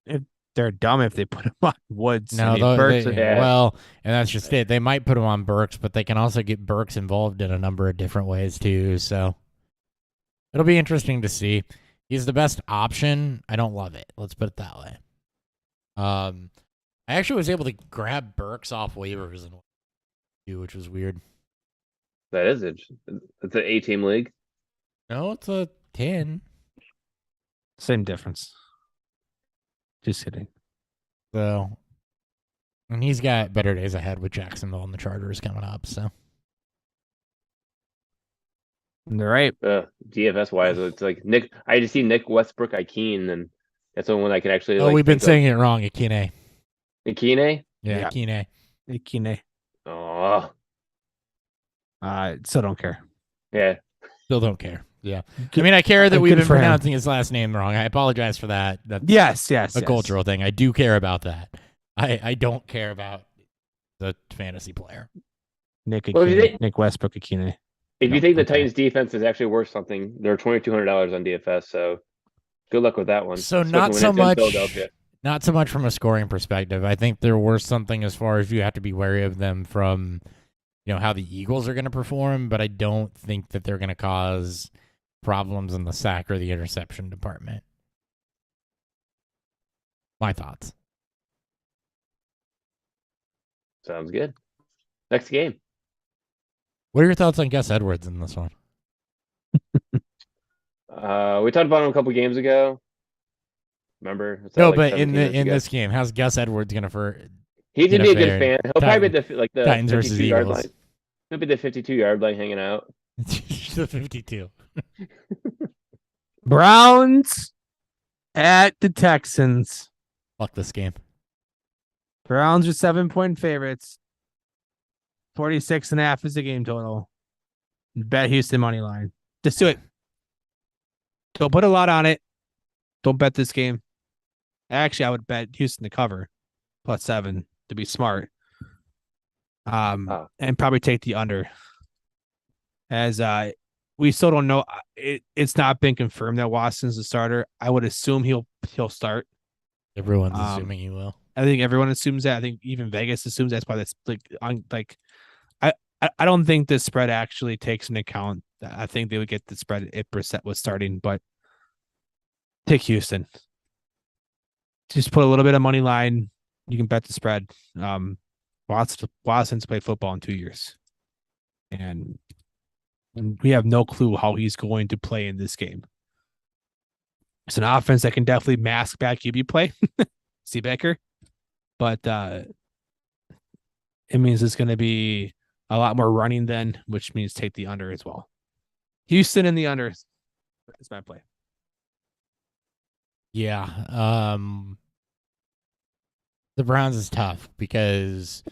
if they're dumb if they put him on Woods. No, I mean, though, Burks. Yeah. well, and that's just it. They might put him on Burks, but they can also get Burks involved in a number of different ways too. So it'll be interesting to see. He's the best option. I don't love it. Let's put it that way. I actually was able to grab Burks off waivers and which was weird. That is it. It's an 8-team league. No, it's a 10. Same difference. Just kidding. So, and he's got better days ahead with Jacksonville and the Chargers coming up. So, All right. DFS wise, it's like Nick. I just see Nick Westbrook Ikeen, and that's the one I can actually. we've been saying it wrong. Akine. Ikine. Yeah, Akine. Ikine. Oh, Still don't care. yeah. Still don't care. Yeah. I mean, I care that Good we've been for him. pronouncing his last name wrong. I apologize for that. That's Yes. a cultural thing. I do care about that. I don't care about the fantasy player. Nick Well, if you Akine, think- Nick Westbrook Akine. If you No, think the okay. Titans defense is actually worth something, they're $2,200 on DFS. So good luck with that one. So especially not when so it's in much. Philadelphia. Not so much from a scoring perspective. I think they're worth something as far as you have to be wary of them from, how the Eagles are going to perform. But I don't think that they're going to cause problems in the sack or the interception department. My thoughts. Sounds good. Next game. What are your thoughts on Gus Edwards in this one? We talked about him a couple games ago. Remember? It's No, like but 17 minutes ago. this game, how's Gus Edwards going to He's gonna be a good fan. He'll probably Titan- be the Titans versus 52-yard Eagles. line. He'll be the 52-yard line hanging out. the 52? Browns at the Texans. Fuck this game. Browns are 7-point favorites. 46.5 is the game total. Bet Houston money line. Just do it. Don't put a lot on it. Don't bet this game. Actually, I would bet Houston to cover +7 to be smart. And probably take the under. As we still don't know. It's not been confirmed that Watson's the starter. I would assume he'll start. Everyone's assuming he will. I think everyone assumes that. I think even Vegas assumes that's why that's I don't think this spread actually takes into account. I think they would get the spread if Brissett was starting, but take Houston. Just put a little bit of money line. You can bet the spread. Watson's played football in 2 years, and we have no clue how he's going to play in this game. It's an offense that can definitely mask bad QB play. See Baker. But it means it's going to be a lot more running then, which means take the under as well. Houston in the under is my play. Yeah. The Browns is tough because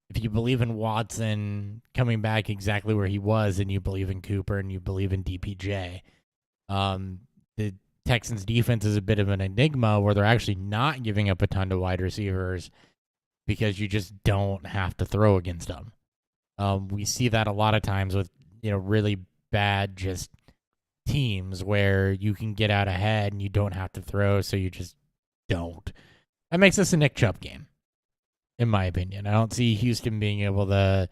if you believe in Watson coming back exactly where he was and you believe in Cooper and you believe in DPJ, the Texans defense is a bit of an enigma where they're actually not giving up a ton to wide receivers because you just don't have to throw against them. We see that a lot of times with, really bad just teams where you can get out ahead and you don't have to throw, so you just don't. That makes this a Nick Chubb game, in my opinion. I don't see Houston being able to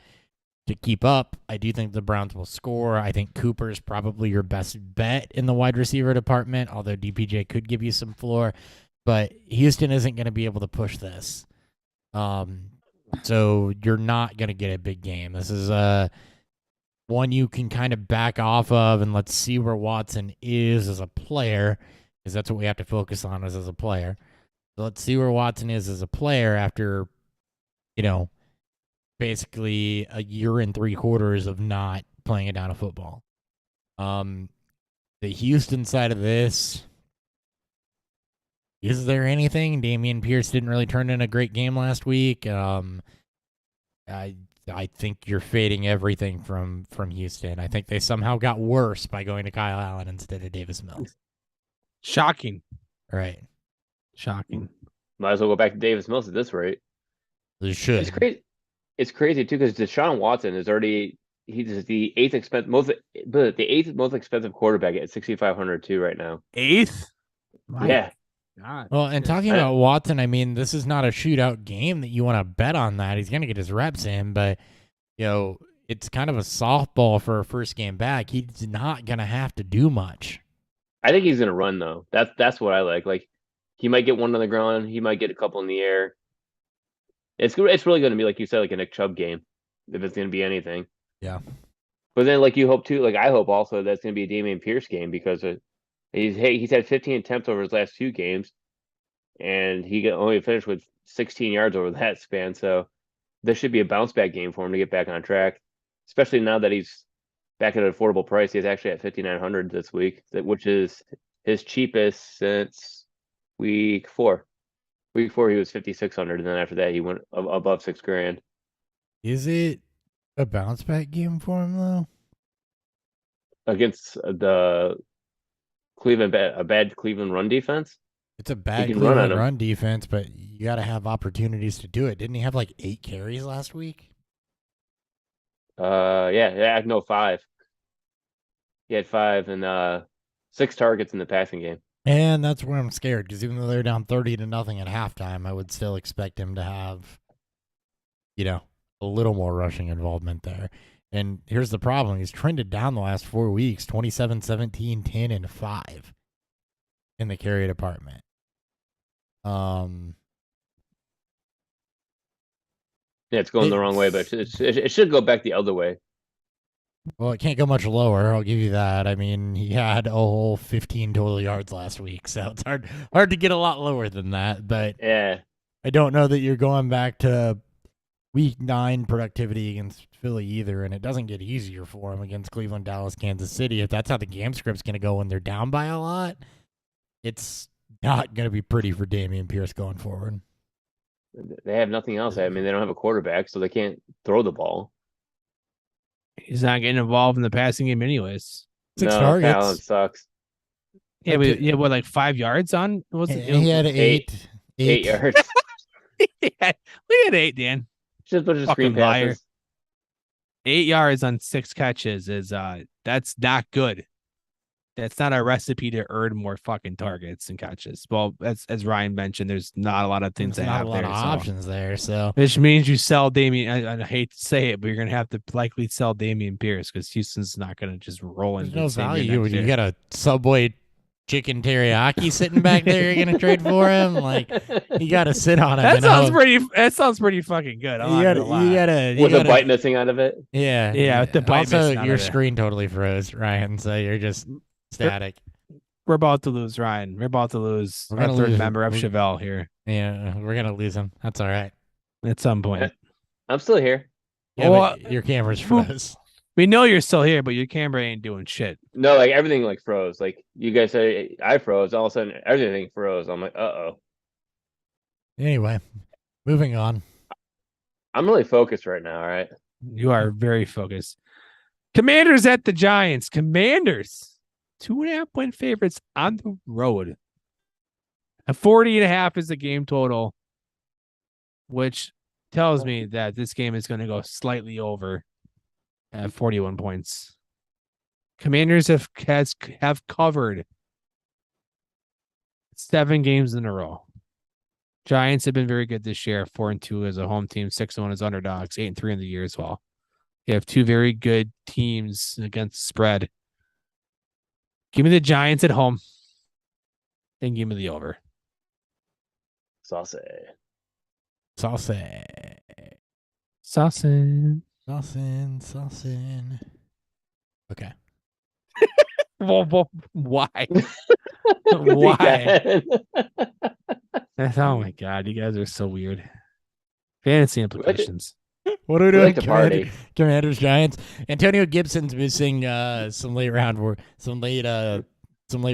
keep up. I do think the Browns will score. I think Cooper's probably your best bet in the wide receiver department, although DPJ could give you some floor. But Houston isn't going to be able to push this. So you're not going to get a big game. This is one you can kind of back off of, and let's see where Watson is as a player, because that's what we have to focus on is as a player. So let's see where Watson is as a player after, basically a year and 3/4 of not playing a down of football. The Houston side of this, is there anything? Dameon Pierce didn't really turn in a great game last week. I think you're fading everything from Houston. I think they somehow got worse by going to Kyle Allen instead of Davis Mills. Shocking. Right. Shocking. Might as well go back to Davis Mills at this rate. They should. It's crazy. It's crazy too because Deshaun Watson is already he's the eighth most expensive quarterback at 6,500 too right now. Eighth? My Yeah. God. Well, and talking about Watson, I mean, this is not a shootout game that you want to bet on that. He's going to get his reps in, but, it's kind of a softball for a first game back. He's not going to have to do much. I think he's gonna run though. That's what I like. Like he might get one on the ground, he might get a couple in the air. It's really gonna be like you said, like a Nick Chubb game, if it's gonna be anything. Yeah. But then like you hope too, like I hope also that's gonna be a Dameon Pierce game because he's had 15 attempts over his last 2 games, and he only finished with 16 yards over that span. So this should be a bounce back game for him to get back on track, especially now that he's back at an affordable price. He's actually at 5,900 this week, which is his cheapest since week 4. Week 4 he was 5,600, and then after that he went above $6,000. Is it a bounce back game for him though? Against the a bad Cleveland run defense. It's a bad can run on Cleveland him. run defense, but you got to have opportunities to do it. Didn't he have like 8 carries last week? Yeah, no, 5. He had 5 and 6 targets in the passing game. And that's where I'm scared because even though they're down 30-0 at halftime, I would still expect him to have, a little more rushing involvement there. And here's the problem. He's trended down the last 4 weeks, 27, 17, 10, and 5 in the carry department. Yeah, it's going the wrong way, but it should go back the other way. Well, it can't go much lower. I'll give you that. I mean, he had a whole 15 total yards last week, so it's hard to get a lot lower than that. But Yeah, I don't know that you're going back to week 9 productivity against Philly either, and it doesn't get easier for him against Cleveland, Dallas, Kansas City. If that's how the game script's going to go when they're down by a lot, it's not going to be pretty for Dameon Pierce going forward. they have nothing else. I mean, they don't have a quarterback, so they can't throw the ball. He's not getting involved in the passing game anyways. 6 no, targets. Fallon sucks. Yeah, but what, like 5 yards on? Was it? He had 8 8 yards. We had 8, Dan. Just a bunch of Fucking screen liar. passes. 8 yards on 6 catches is that's not good. That's not a recipe to earn more fucking targets and catches. Well, as Ryan mentioned, there's not a lot of things There's that not have a lot there, of so- options there, so Which means you sell Dameon. I hate to say it, but you're gonna have to likely sell Dameon Pierce because Houston's not gonna just roll there's into no the same year value. next You year. got a Subway chicken teriyaki sitting back there. You're gonna trade for him? Like, you got to sit on him. That and sounds hope- pretty fucking good. I'm You not gotta, gonna lie. you gotta, you With gotta, a bite missing out of it. Yeah, Yeah, with the bite Also, missing out your of it. screen totally froze, Ryan. So you're just static. We're about to lose Ryan. We're about to lose We're our gonna third lose- member of we're- Chevelle here Yeah, we're gonna lose him. That's all right. at some point. I'm still here. Yeah, Well, but your camera's well- froze. We know you're still here, but your camera ain't doing shit. No, like everything like froze. Like you guys say I froze, all of a sudden everything froze. I'm like, uh-oh. Anyway, moving on. I'm really focused right now, all right? You are very focused. Commanders at the Giants. Commanders 2.5-point favorites on the road. A 40.5 is the game total, which tells me that this game is going to go slightly over at 41 points. Commanders have covered 7 games in a row. Giants have been very good this year, 4-2 as a home team, 6-1 as underdogs, 8-3 in the year as well. You have 2 very good teams against the spread. Give me the Giants at home. Then give me the over. Sauce. Sauce. Saucin. Saucin. Okay. Well, why? Why? Oh my god, you guys are so weird. Fantasy implications. What are we We doing? like to party. Commanders, Giants. Antonio Gibson's missing some late round work, some late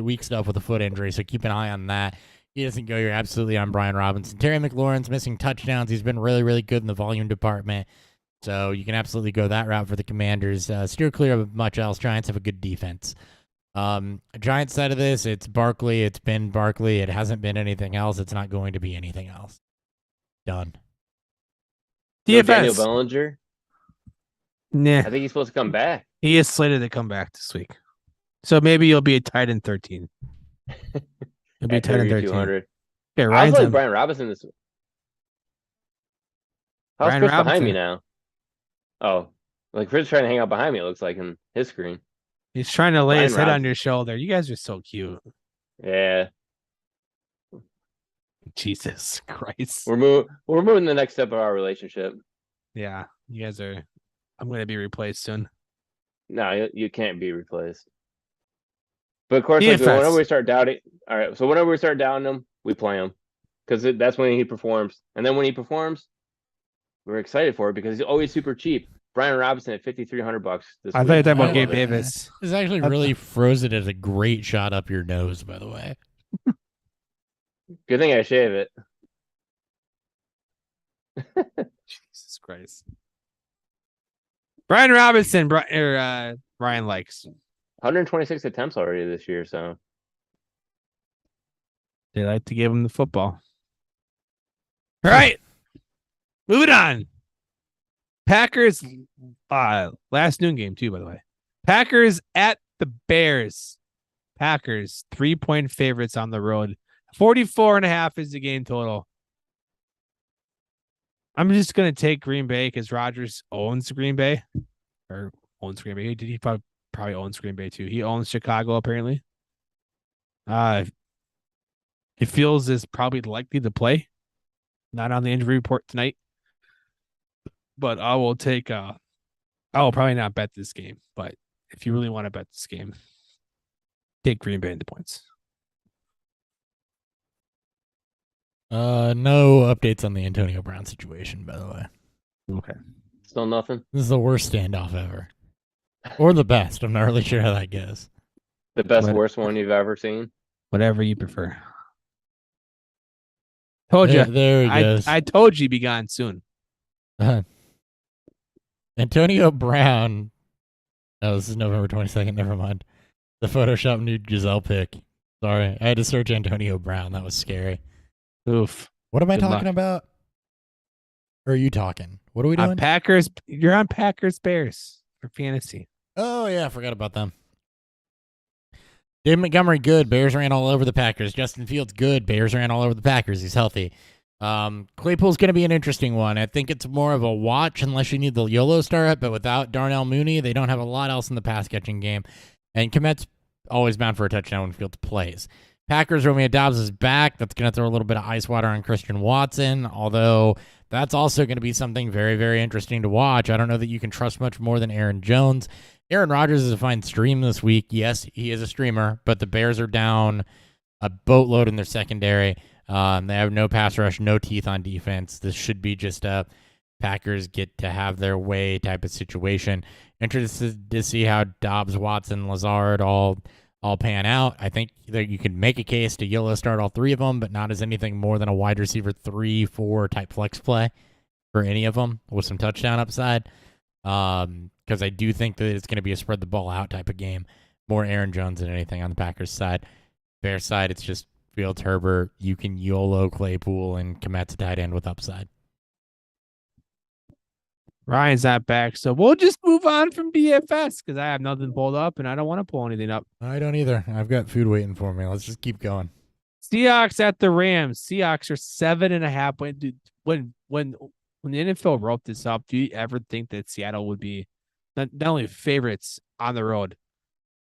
week stuff with a foot injury, so keep an eye on that. He doesn't go. You're absolutely on Brian Robinson. Terry McLaurin's missing touchdowns. He's been really, really good in the volume department, so you can absolutely go that route for the Commanders. Steer clear of much else. Giants have a good defense. Giants side of this, it's Barkley. It's been Barkley. It hasn't been anything else. It's not going to be anything else. Done. No Daniel DFS. Bellinger. Nah, I think he's supposed to come back. he is slated to come back this week. So maybe you'll be a tight end 13. You'll be a At tight end 13. 3,200. Okay, I was Ryan's like in. Brian Robinson this week. How's Brian Chris behind me Robinson. now? Oh, like Chris trying to hang out behind me. It looks like in his screen. He's trying to lay his Brian head on Robinson. your shoulder. You guys are so cute. Yeah, Jesus Christ. we're moving the next step of our relationship. Yeah, you guys are. I'm going to be replaced soon. No, you can't be replaced. But of course, like, DFS. whenever we start doubting, all right. So whenever we start doubting him, we play him because that's when he performs. And then when he performs, we're excited for it because he's always super cheap. Brian Robinson at $5,300 this I week. thought you were talking I about Gabe love it. Davis. This actually really froze it as a great shot up your nose, by the way. Good thing I shave it. Jesus Christ. Brian Robinson, Ryan likes. 126 attempts already this year. So They like to give him the football. All right. Moving on. Packers, last noon game too, by the way. Packers at the Bears. Packers, 3-point favorites on the road. 44.5 is the game total. I'm just going to take Green Bay because Rodgers owns Green Bay. Or owns Green Bay. He probably owns Green Bay too. He owns Chicago, apparently. He feels is probably likely to play. Not on the injury report tonight. But I will take I will probably not bet this game, but if you really want to bet this game, take Green Bay into points. No updates on the Antonio Brown situation, by the way. Okay. Still nothing. This is the worst standoff ever. Or the best. I'm not really sure how that goes. The best, worst one you've ever seen. Whatever you prefer. Told you. There he goes. I told you he'd be gone soon. Antonio Brown. Oh, this is November 22nd. Never mind. The Photoshop new Giselle pic. Sorry. I had to search Antonio Brown. That was scary. Oof. What am I Good talking luck. about? Or are you talking? What are we doing? Packers. You're on Packers Bears for fantasy. Oh, yeah. I forgot about them. David Montgomery, good. Bears ran all over the Packers. Justin Fields, good. Bears ran all over the Packers. He's healthy. Claypool's going to be an interesting one. I think it's more of a watch unless you need the YOLO start, but without Darnell Mooney, they don't have a lot else in the pass-catching game. And Kmet's always bound for a touchdown when Fields plays. Packers, Romeo Dobbs is back. That's going to throw a little bit of ice water on Christian Watson, although that's also going to be something very, very interesting to watch. I don't know that you can trust much more than Aaron Jones. Aaron Rodgers is a fine stream this week. Yes, he is a streamer, but the Bears are down a boatload in their secondary. They have no pass rush, no teeth on defense. This should be just a Packers get to have their way type of situation. Interested to see how Dobbs, Watson, Lazard all pan out. I think that you can make a case to YOLO start all three of them, but not as anything more than a wide receiver 3-4 type flex play for any of them with some touchdown upside. Because I do think that it's going to be a spread the ball out type of game. More Aaron Jones than anything on the Packers side. Bears side, it's just Fields, Herbert. You can YOLO Claypool and Kmet's a tight end with upside. Ryan's not back, so we'll just move on from BFS because I have nothing pulled up and I don't want to pull anything up. I don't either. I've got food waiting for me. Let's just keep going. Seahawks at the Rams. Seahawks are 7.5. When the NFL wrote this up, do you ever think that Seattle would be not only favorites on the road,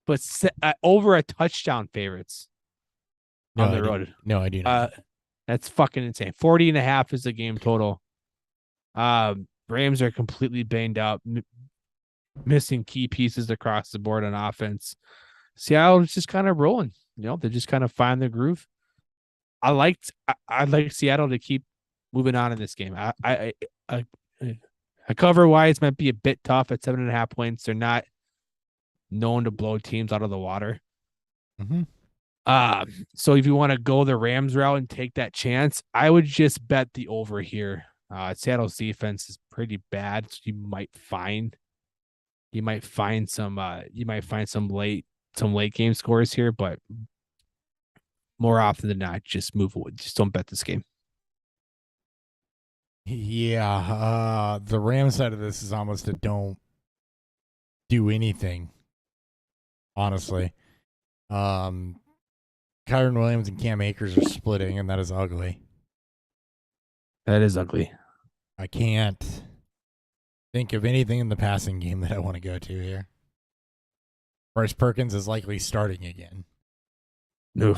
but over a touchdown favorites on the road? No, I do not. That's fucking insane. 40.5 is the game total. Rams are completely banged up, missing key pieces across the board on offense. Seattle is just kind of rolling. They just kind of find their groove. I like Seattle to keep moving on in this game. I cover wise might be a bit tough at 7.5 points. They're not known to blow teams out of the water. Mm-hmm. So if you want to go the Rams route and take that chance, I would just bet the over here. Seattle's defense is pretty bad, so you might find some late game scores here, but more often than not, just move away. Just don't bet this game. Yeah, the Rams side of this is almost a don't do anything, honestly. Kyron Williams and Cam Akers are splitting, and that is ugly. That is ugly. I can't think of anything in the passing game that I want to go to here. Bryce Perkins is likely starting again. Oof.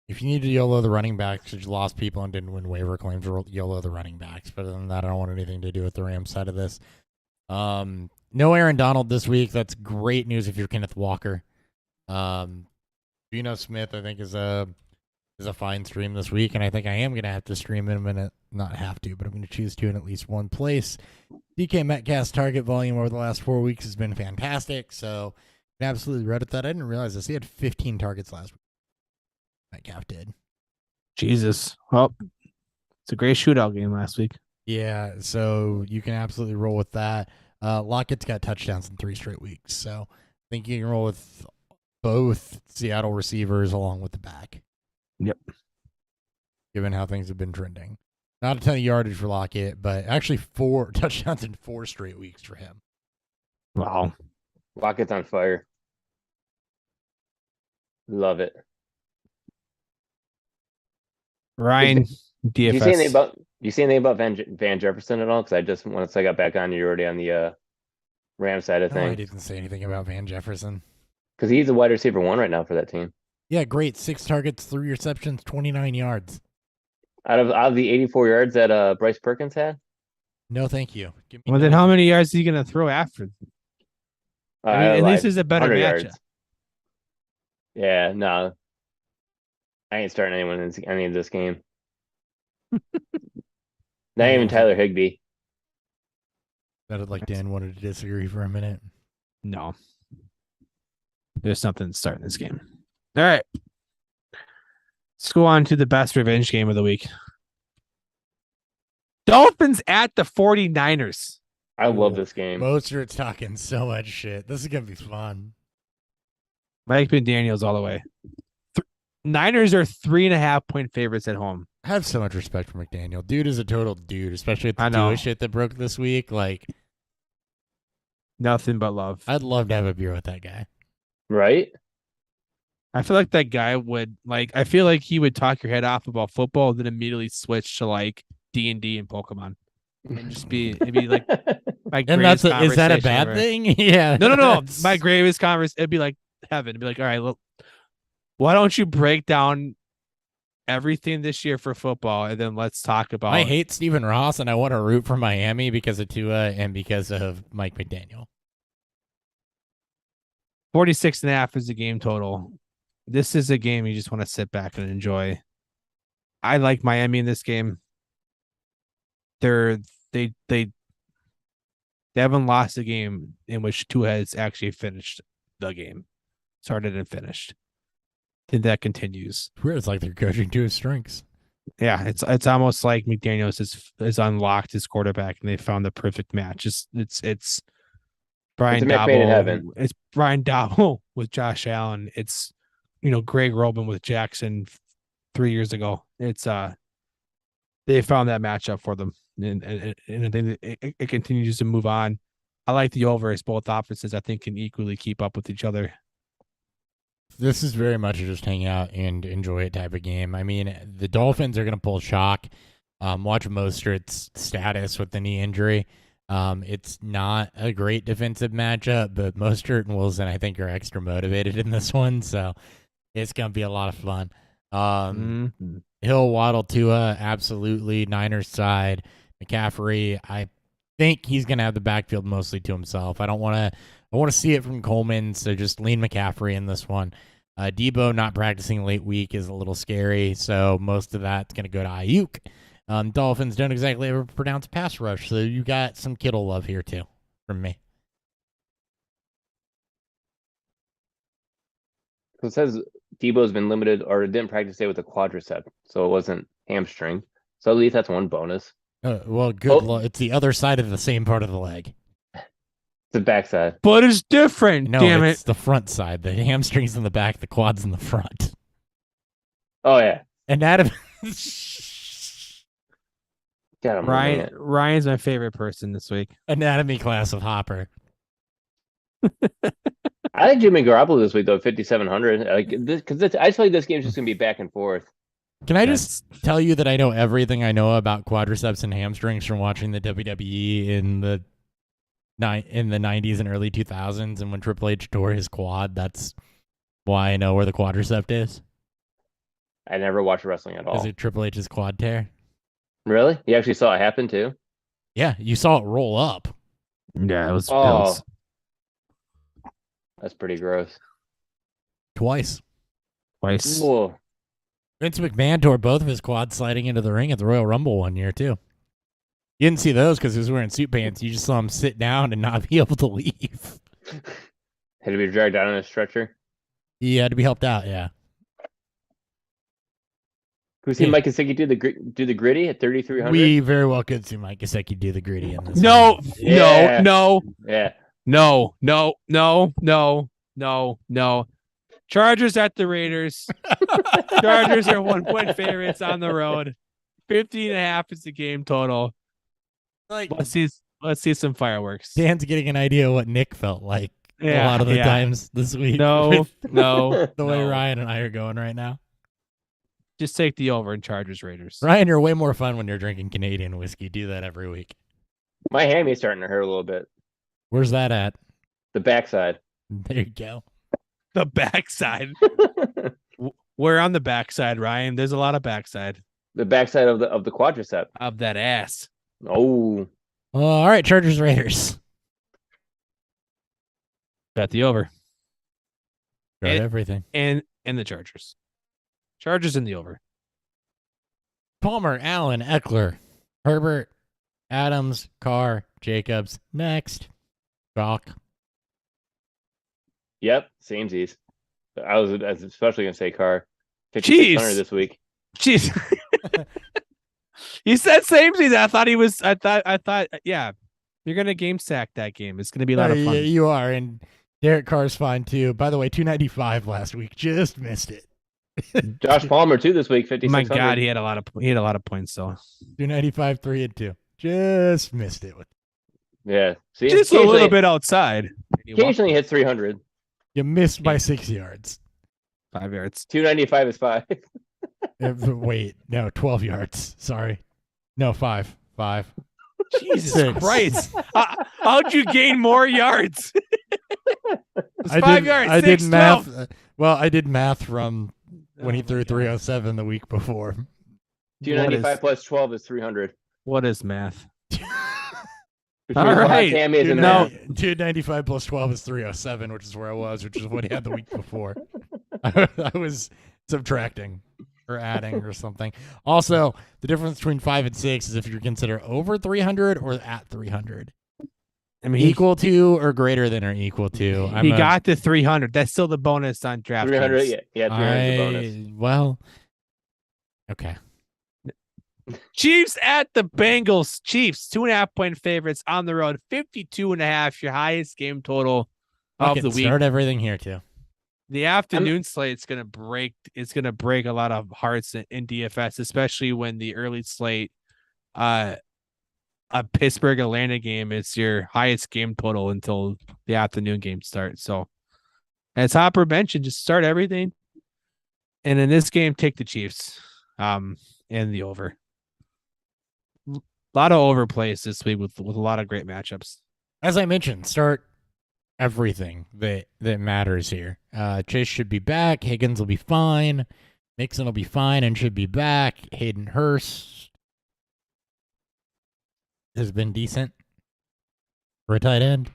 If you need to YOLO the running backs, because you lost people and didn't win waiver claims, YOLO the running backs. But other than that, I don't want anything to do with the Rams side of this. No Aaron Donald this week. That's great news if you're Kenneth Walker. Geno Smith, I think, is a fine stream this week, and I think I am going to have to stream him in not have to, but I'm going to choose to in at least one place. DK Metcalf's target volume over the last 4 weeks has been fantastic, so I absolutely read at that. I didn't realize this. He had 15 targets last week. Metcalf did. Jesus. Well, it's a great shootout game last week. Yeah, so you can absolutely roll with that. Lockett's got touchdowns in 3 straight weeks, so I think you can roll with both Seattle receivers along with the back. Yep. Given how things have been trending. Not a ton of yardage for Lockett, but actually 4 touchdowns in 4 straight weeks for him. Wow. Lockett's on fire. Love it. Ryan, Do you say anything DFS. about Van Jefferson at all? Because I just once I got back on, you're already on the Ram side of No, I things. didn't say anything about Van Jefferson. Because he's the wide receiver 1 right now for that team. Yeah, great. 6 targets, 3 receptions, 29 yards. Out of the 84 yards that Bryce Perkins had. No, thank you. Give me Well, then how many yards is he going to throw after? I mean, at least lied. it's a better 100 matchup. yards. Yeah, no. I ain't starting anyone in any of this game. Not even Tyler Higbee. Sounded like Dan wanted to disagree for a minute. No. There's something starting this game. All right. Let's go on to the best revenge game of the week. Dolphins at the 49ers. I love this game. Mostert's talking so much shit. This is going to be fun. Mike McDaniels all the way. Niners are 3.5-point favorites at home. I have so much respect for McDaniel. Dude is a total dude, especially at I the know. Tua shit that broke this week. Like, Nothing but love. I'd love to have a beer with that guy. Right? I feel like that guy would I feel like he would talk your head off about football, then immediately switch to like D&D and Pokemon. And just it'd be like my And greatest is that a conversation bad ever. thing? Yeah. No. that's- My greatest conversation, it'd be like heaven. It'd be like, all right, look, why don't you break down everything this year for football, and then let's talk about. I hate Stephen Ross, and I want to root for Miami because of Tua and because of Mike McDaniel. 46.5 is the game total. This is a game you just want to sit back and enjoy. I like Miami in this game. They haven't lost a game in which Tua has actually finished the game, started and finished. And that continues. Weird. It's like they're coaching to his strengths. Yeah, it's almost like McDaniels has unlocked his quarterback and they found the perfect match. It's Brian It's a match made in Dabble. heaven. It's Brian Dabble with Josh Allen. It's Greg Roman with Jackson 3 years ago. It's they found that matchup for them, and I think it continues to move on. I like the over as both offenses I think can equally keep up with each other. This is very much a just hang out and enjoy it type of game. I mean, the Dolphins are going to pull shock. Watch Mostert's status with the knee injury. It's not a great defensive matchup, but Mostert and Wilson, I think, are extra motivated in this one, so it's going to be a lot of fun. Hill, Waddle, Tua, absolutely. Niners side. McCaffrey, I think he's going to have the backfield mostly to himself. I want to see it from Coleman, so just lean McCaffrey in this one. Debo not practicing late week is a little scary, so most of that's going to go to Ayuk. Dolphins don't exactly have a pronounced pass rush, so you got some Kittle love here too from me. So it says Debo's been limited or didn't practice today with a quadricep, so it wasn't hamstring. So at least that's one bonus. Well, good. Oh. It's the other side of the same part of the leg. The backside. But it's different. No, damn it's it. the front side. The hamstring's in the back, the quad's in the front. Oh yeah. Anatomy. God, I'm loving it. Ryan's my favorite person this week. Anatomy class of Hopper. I like Jimmy Garoppolo this week though, 5,700. Like this because I just feel like this game's just gonna be back and forth. Can I just tell you that I know everything I know about quadriceps and hamstrings from watching the WWE in the 90s and early 2000s, and when Triple H tore his quad, that's why I know where the quadricep is. I never watched wrestling at all. Is it Triple H's quad tear? Really? You actually saw it happen too? Yeah, you saw it roll up. Yeah, it was. Oh. That's pretty gross. Twice. Twice. Whoa. Vince McMahon tore both of his quads sliding into the ring at the Royal Rumble one year, too. You didn't see those because he was wearing suit pants. You just saw him sit down and not be able to leave. Had to be dragged out on a stretcher. He had to be helped out, yeah. Can we see Yeah. Mike Gesicki do the gritty at 3,300? We very well could see Mike Gesicki do the gritty in this. No, one. Yeah. no, Yeah. no, no, no, no, no, no. Chargers at the Raiders. Chargers are 1-point favorites on the road. 50.5 is the game total. Like Let's see some fireworks. Dan's getting an idea of what Nick felt like a Yeah, lot of the yeah. times this week. No, with no. the way no. Ryan and I are going right now. Just take the over in Chargers Raiders. Ryan, you're way more fun when you're drinking Canadian whiskey. Do that every week. My hammy's starting to hurt a little bit. Where's that at? The backside. There you go. The backside. We're on the backside, Ryan. There's a lot of backside The backside of the quadricep. of that ass. Oh, All right, Chargers Raiders. Bet the over. Got And- everything. And the Chargers. Chargers in the over. Palmer, Allen, Eckler, Herbert, Adams, Carr, Jacobs. Next. Chalk. yep, samesies. I was especially gonna say Carr. Jeez. 5600 this week. Jeez. You said same season. I thought, yeah. You're gonna game sack that game. It's gonna be a lot of fun. Yeah, you are, and Derek Carr's fine too. By the way, 295 last week. Just missed it. Josh Palmer too this week. 5600. My God, he had a lot of points though. 295, 3-2. Just missed it. Yeah, see, Just a little bit outside. Occasionally hits 300. You missed by 6 yards. 5 yards. 295 is 5. Wait, no, 12 yards. Sorry. No, 5. 5. Jesus 6. Christ! How'd you gain more yards? It's I 5 did, yards. I 6, did 12. math. Well, I did math from when he Oh threw my God. 307 the week before. 295 plus 12 is 300. What is math? Between All right. Tammy's and No. Matt. 295 plus 12 is 307, which is where I was, which is what he had the week before. I was subtracting or adding or something. Also, the difference between 5 and 6 is if you consider over 300 or at 300. I mean, Equal to or greater than or equal to. he got to 300. That's still the bonus on draft. 300, yeah, 300 is the bonus. Well, okay. Chiefs at the Bengals. Chiefs 2.5-point favorites on the road. 52.5, your highest game total of the week. Start everything here too. The afternoon slate's gonna break. It's gonna break a lot of hearts in DFS, especially when the early slate, a Pittsburgh Atlanta game is your highest game total until the afternoon game starts. So, as Hopper mentioned, just start everything, and in this game, take the Chiefs, and the over. A lot of overplays this week with a lot of great matchups. As I mentioned, start everything that matters here. Chase should be back. Higgins will be fine. Mixon will be fine and should be back. Hayden Hurst has been decent for a tight end.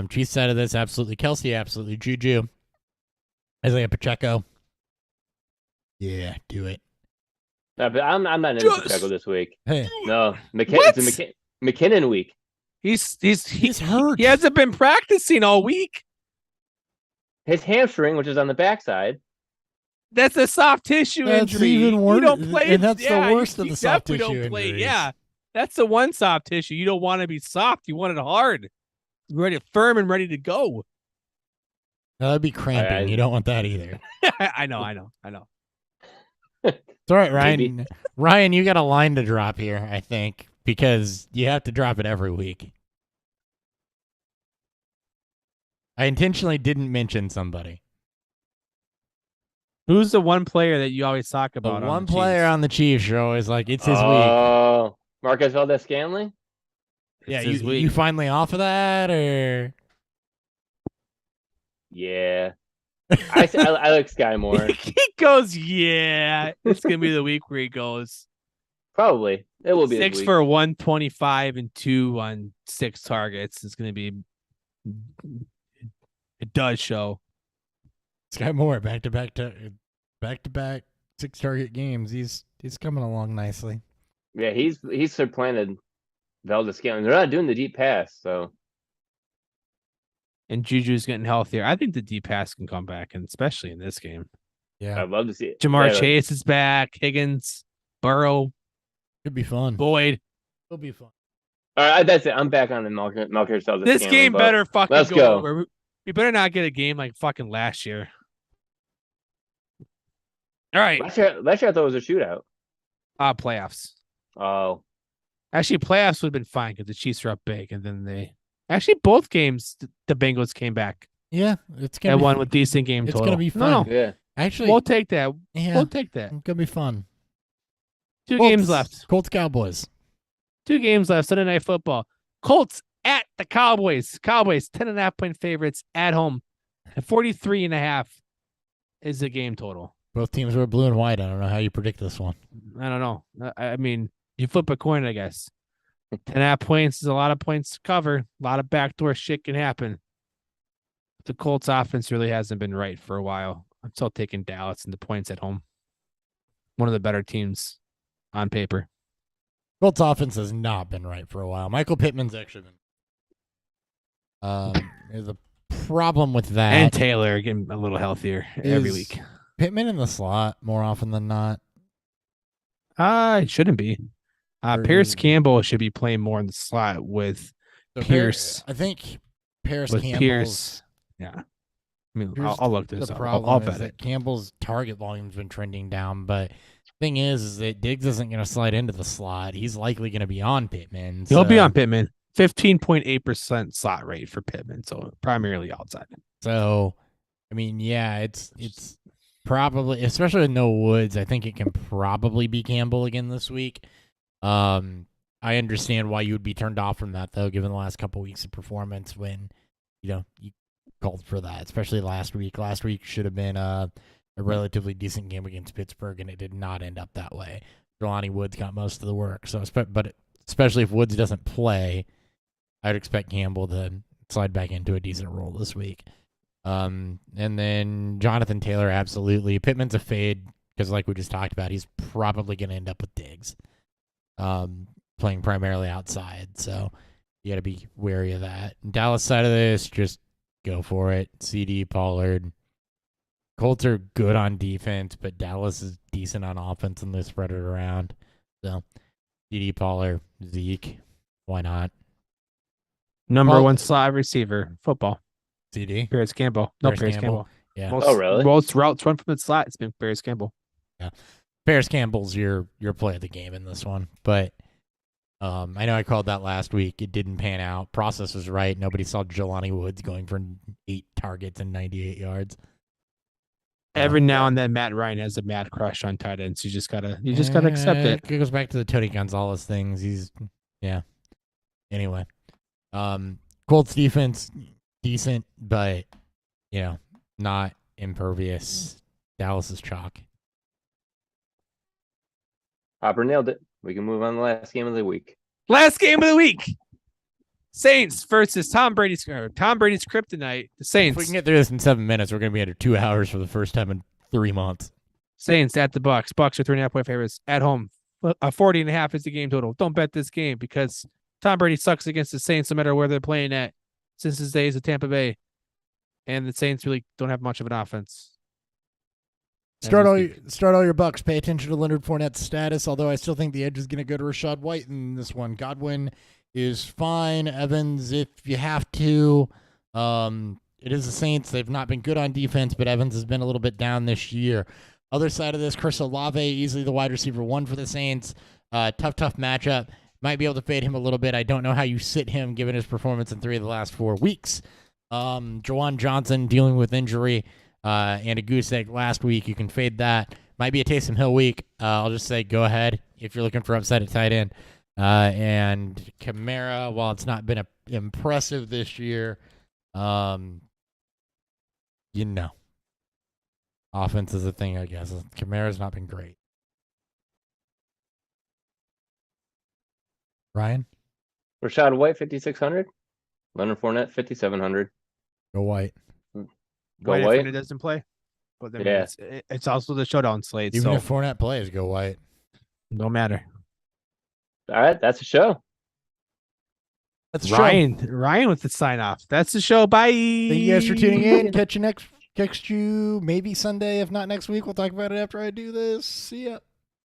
Chiefs side of this, absolutely Kelsey, absolutely Juju. Isaiah Pacheco. Yeah, do it. No, but I'm not in Just- Pacheco this week. Hey, No, What? it's a McKinnon week. He's hurt. He hasn't been practicing all week. His hamstring, which is on the backside. That's a soft tissue That's injury. even worse, You don't play, and that's the yeah, worst of you the soft definitely tissue don't play. injuries. Yeah, that's the one soft tissue. You don't want to be soft. You want it hard, ready, firm, and ready to go. That'd be cramping. You don't want that either. I know. It's all right, Ryan. Maybe. Ryan, you got a line to drop here, I think, because you have to drop it every week. I intentionally didn't mention somebody. Who's the one player that you always talk The about? on one the player Chiefs? on the Chiefs, you're always like, it's his week. Oh, Marquez Valdez-Scantling? Yeah, It's his you week. finally off of that, or Yeah. I like Sky more. He goes, yeah. It's gonna be the week where he goes Probably. It will be this 6 week. for 125 and 2 on 6 targets. It's gonna be. It does show. Sky Moore back to back 6 target games. He's coming along nicely. Yeah, he's supplanted Valdez-Scantling. They're not doing the deep pass, so And Juju's getting healthier. I think the deep pass can come back, and especially in this game. Yeah, I'd love to see it. Jamar Yeah, Chase is back. Higgins, Burrow, could be fun. Boyd. It'll be fun. All right, that's it. I'm back on the Marquez Valdez-Scantling. This game but better fucking let's go go. over. We better not get a game like fucking last year. All right. Last year I thought it was a shootout. Playoffs. Oh, Actually, playoffs would have been fine because the Chiefs are up big, and then both games the Bengals came back Yeah, it's gonna and be won with decent game it's total. gonna be fun. No, yeah. Actually, we'll take that. yeah, We'll take that. it's gonna be fun. 2 Colts- games left. Colts Cowboys. 2 games left. Sunday Night Football. Colts at the Cowboys. Cowboys 10.5-point favorites at home. And 43.5 is the game total. Both teams were blue and white. I don't know how you predict this one. I don't know. I mean, you flip a coin, I guess. 10.5 points is a lot of points to cover. A lot of backdoor shit can happen. The Colts offense really hasn't been right for a while. I'm still taking Dallas and the points at home. One of the better teams on paper. Colts offense has not been right for a while. Michael Pittman's actually been. There's a problem with that. And Taylor getting a little healthier every Is week. Pittman in the slot more often than not. It shouldn't be. Pierce Campbell should be playing more in the slot with So Pierce. I think Paris with Campbell's Pierce. Yeah. I mean, Here's I'll look this the up. problem I'll is bet that it. Campbell's target volume's been trending down, but thing is that Diggs isn't going to slide into the slot. He's likely going to be on Pittman. He'll be so- on Pittman. 15.8% slot rate for Pittman, so primarily outside. So, I mean, yeah, it's probably, especially with no Woods, I think it can probably be Campbell again this week. I understand why you would be turned off from that, though, given the last couple weeks of performance when, you called for that, especially last week. Last week should have been a relatively decent game against Pittsburgh, and it did not end up that way. Jelani Woods got most of the work. So, but especially if Woods doesn't play, I'd expect Campbell to slide back into a decent role this week. And then Jonathan Taylor, absolutely. Pittman's a fade because, like we just talked about, he's probably going to end up with Diggs, playing primarily outside. So you got to be wary of that. Dallas side of this, just go for it. CD, Pollard. Colts are good on defense, but Dallas is decent on offense, and they spread it around. So CD, Pollard, Zeke, why not? Number Well- 1 slot receiver, football. CD. Paris Campbell. No, Paris Paris Campbell. Campbell. Yeah. Most, really? Most routes run from the slot, it's been Paris Campbell. Paris Campbell's your play of the game in this one, but I know I called that last week. It didn't pan out. Process was right. Nobody saw Jelani Woods going for 8 targets and 98 yards. Every now and then, Matt Ryan has a mad crush on tight ends. You just gotta accept it. It goes back to the Tony Gonzalez things. Anyway, Colts defense decent, but not impervious. Dallas is chalk. Hopper nailed it. We can move on to the last game of the week. Last game of the week. Saints versus Tom Brady's kryptonite. The If Saints. we can get through this in 7 minutes, we're going to be under 2 hours for the first time in 3 months. Saints at the Bucks. Bucks are 3.5-point favorites at home. 40.5 is the game total. Don't bet this game because Tom Brady sucks against the Saints no matter where they're playing at since his days at Tampa Bay. And the Saints really don't have much of an offense. Start all your Bucks. Pay attention to Leonard Fournette's status, although I still think the edge is going to go to Rashad White in this one. Godwin is fine. Evans, if you have to. It is the Saints. They've not been good on defense, but Evans has been a little bit down this year. Other side of this, Chris Olave, easily the wide receiver 1 for the Saints. Tough matchup. Might be able to fade him a little bit. I don't know how you sit him given his performance in 3 of the last 4 weeks. Jawan Johnson dealing with injury and a goose egg last week. You can fade that. Might be a Taysom Hill week. I'll just say go ahead if you're looking for upside at tight end. And Kamara, while it's not been impressive this year, offense is a thing, I guess. Kamara's not been great. Ryan? Rashad White, 5,600. Leonard Fournette, 5,700. Go White. Go White if White. Fournette doesn't play. But I mean, Yeah. it's also the showdown slate, Even so if Fournette plays, go White. no matter. All right, that's a show. That's the show. Ryan with the sign off. That's the show. Bye. Thank you guys for tuning in. Catch you maybe Sunday, if not next week. We'll talk about it after I do this. See ya.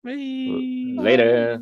Bye. Later.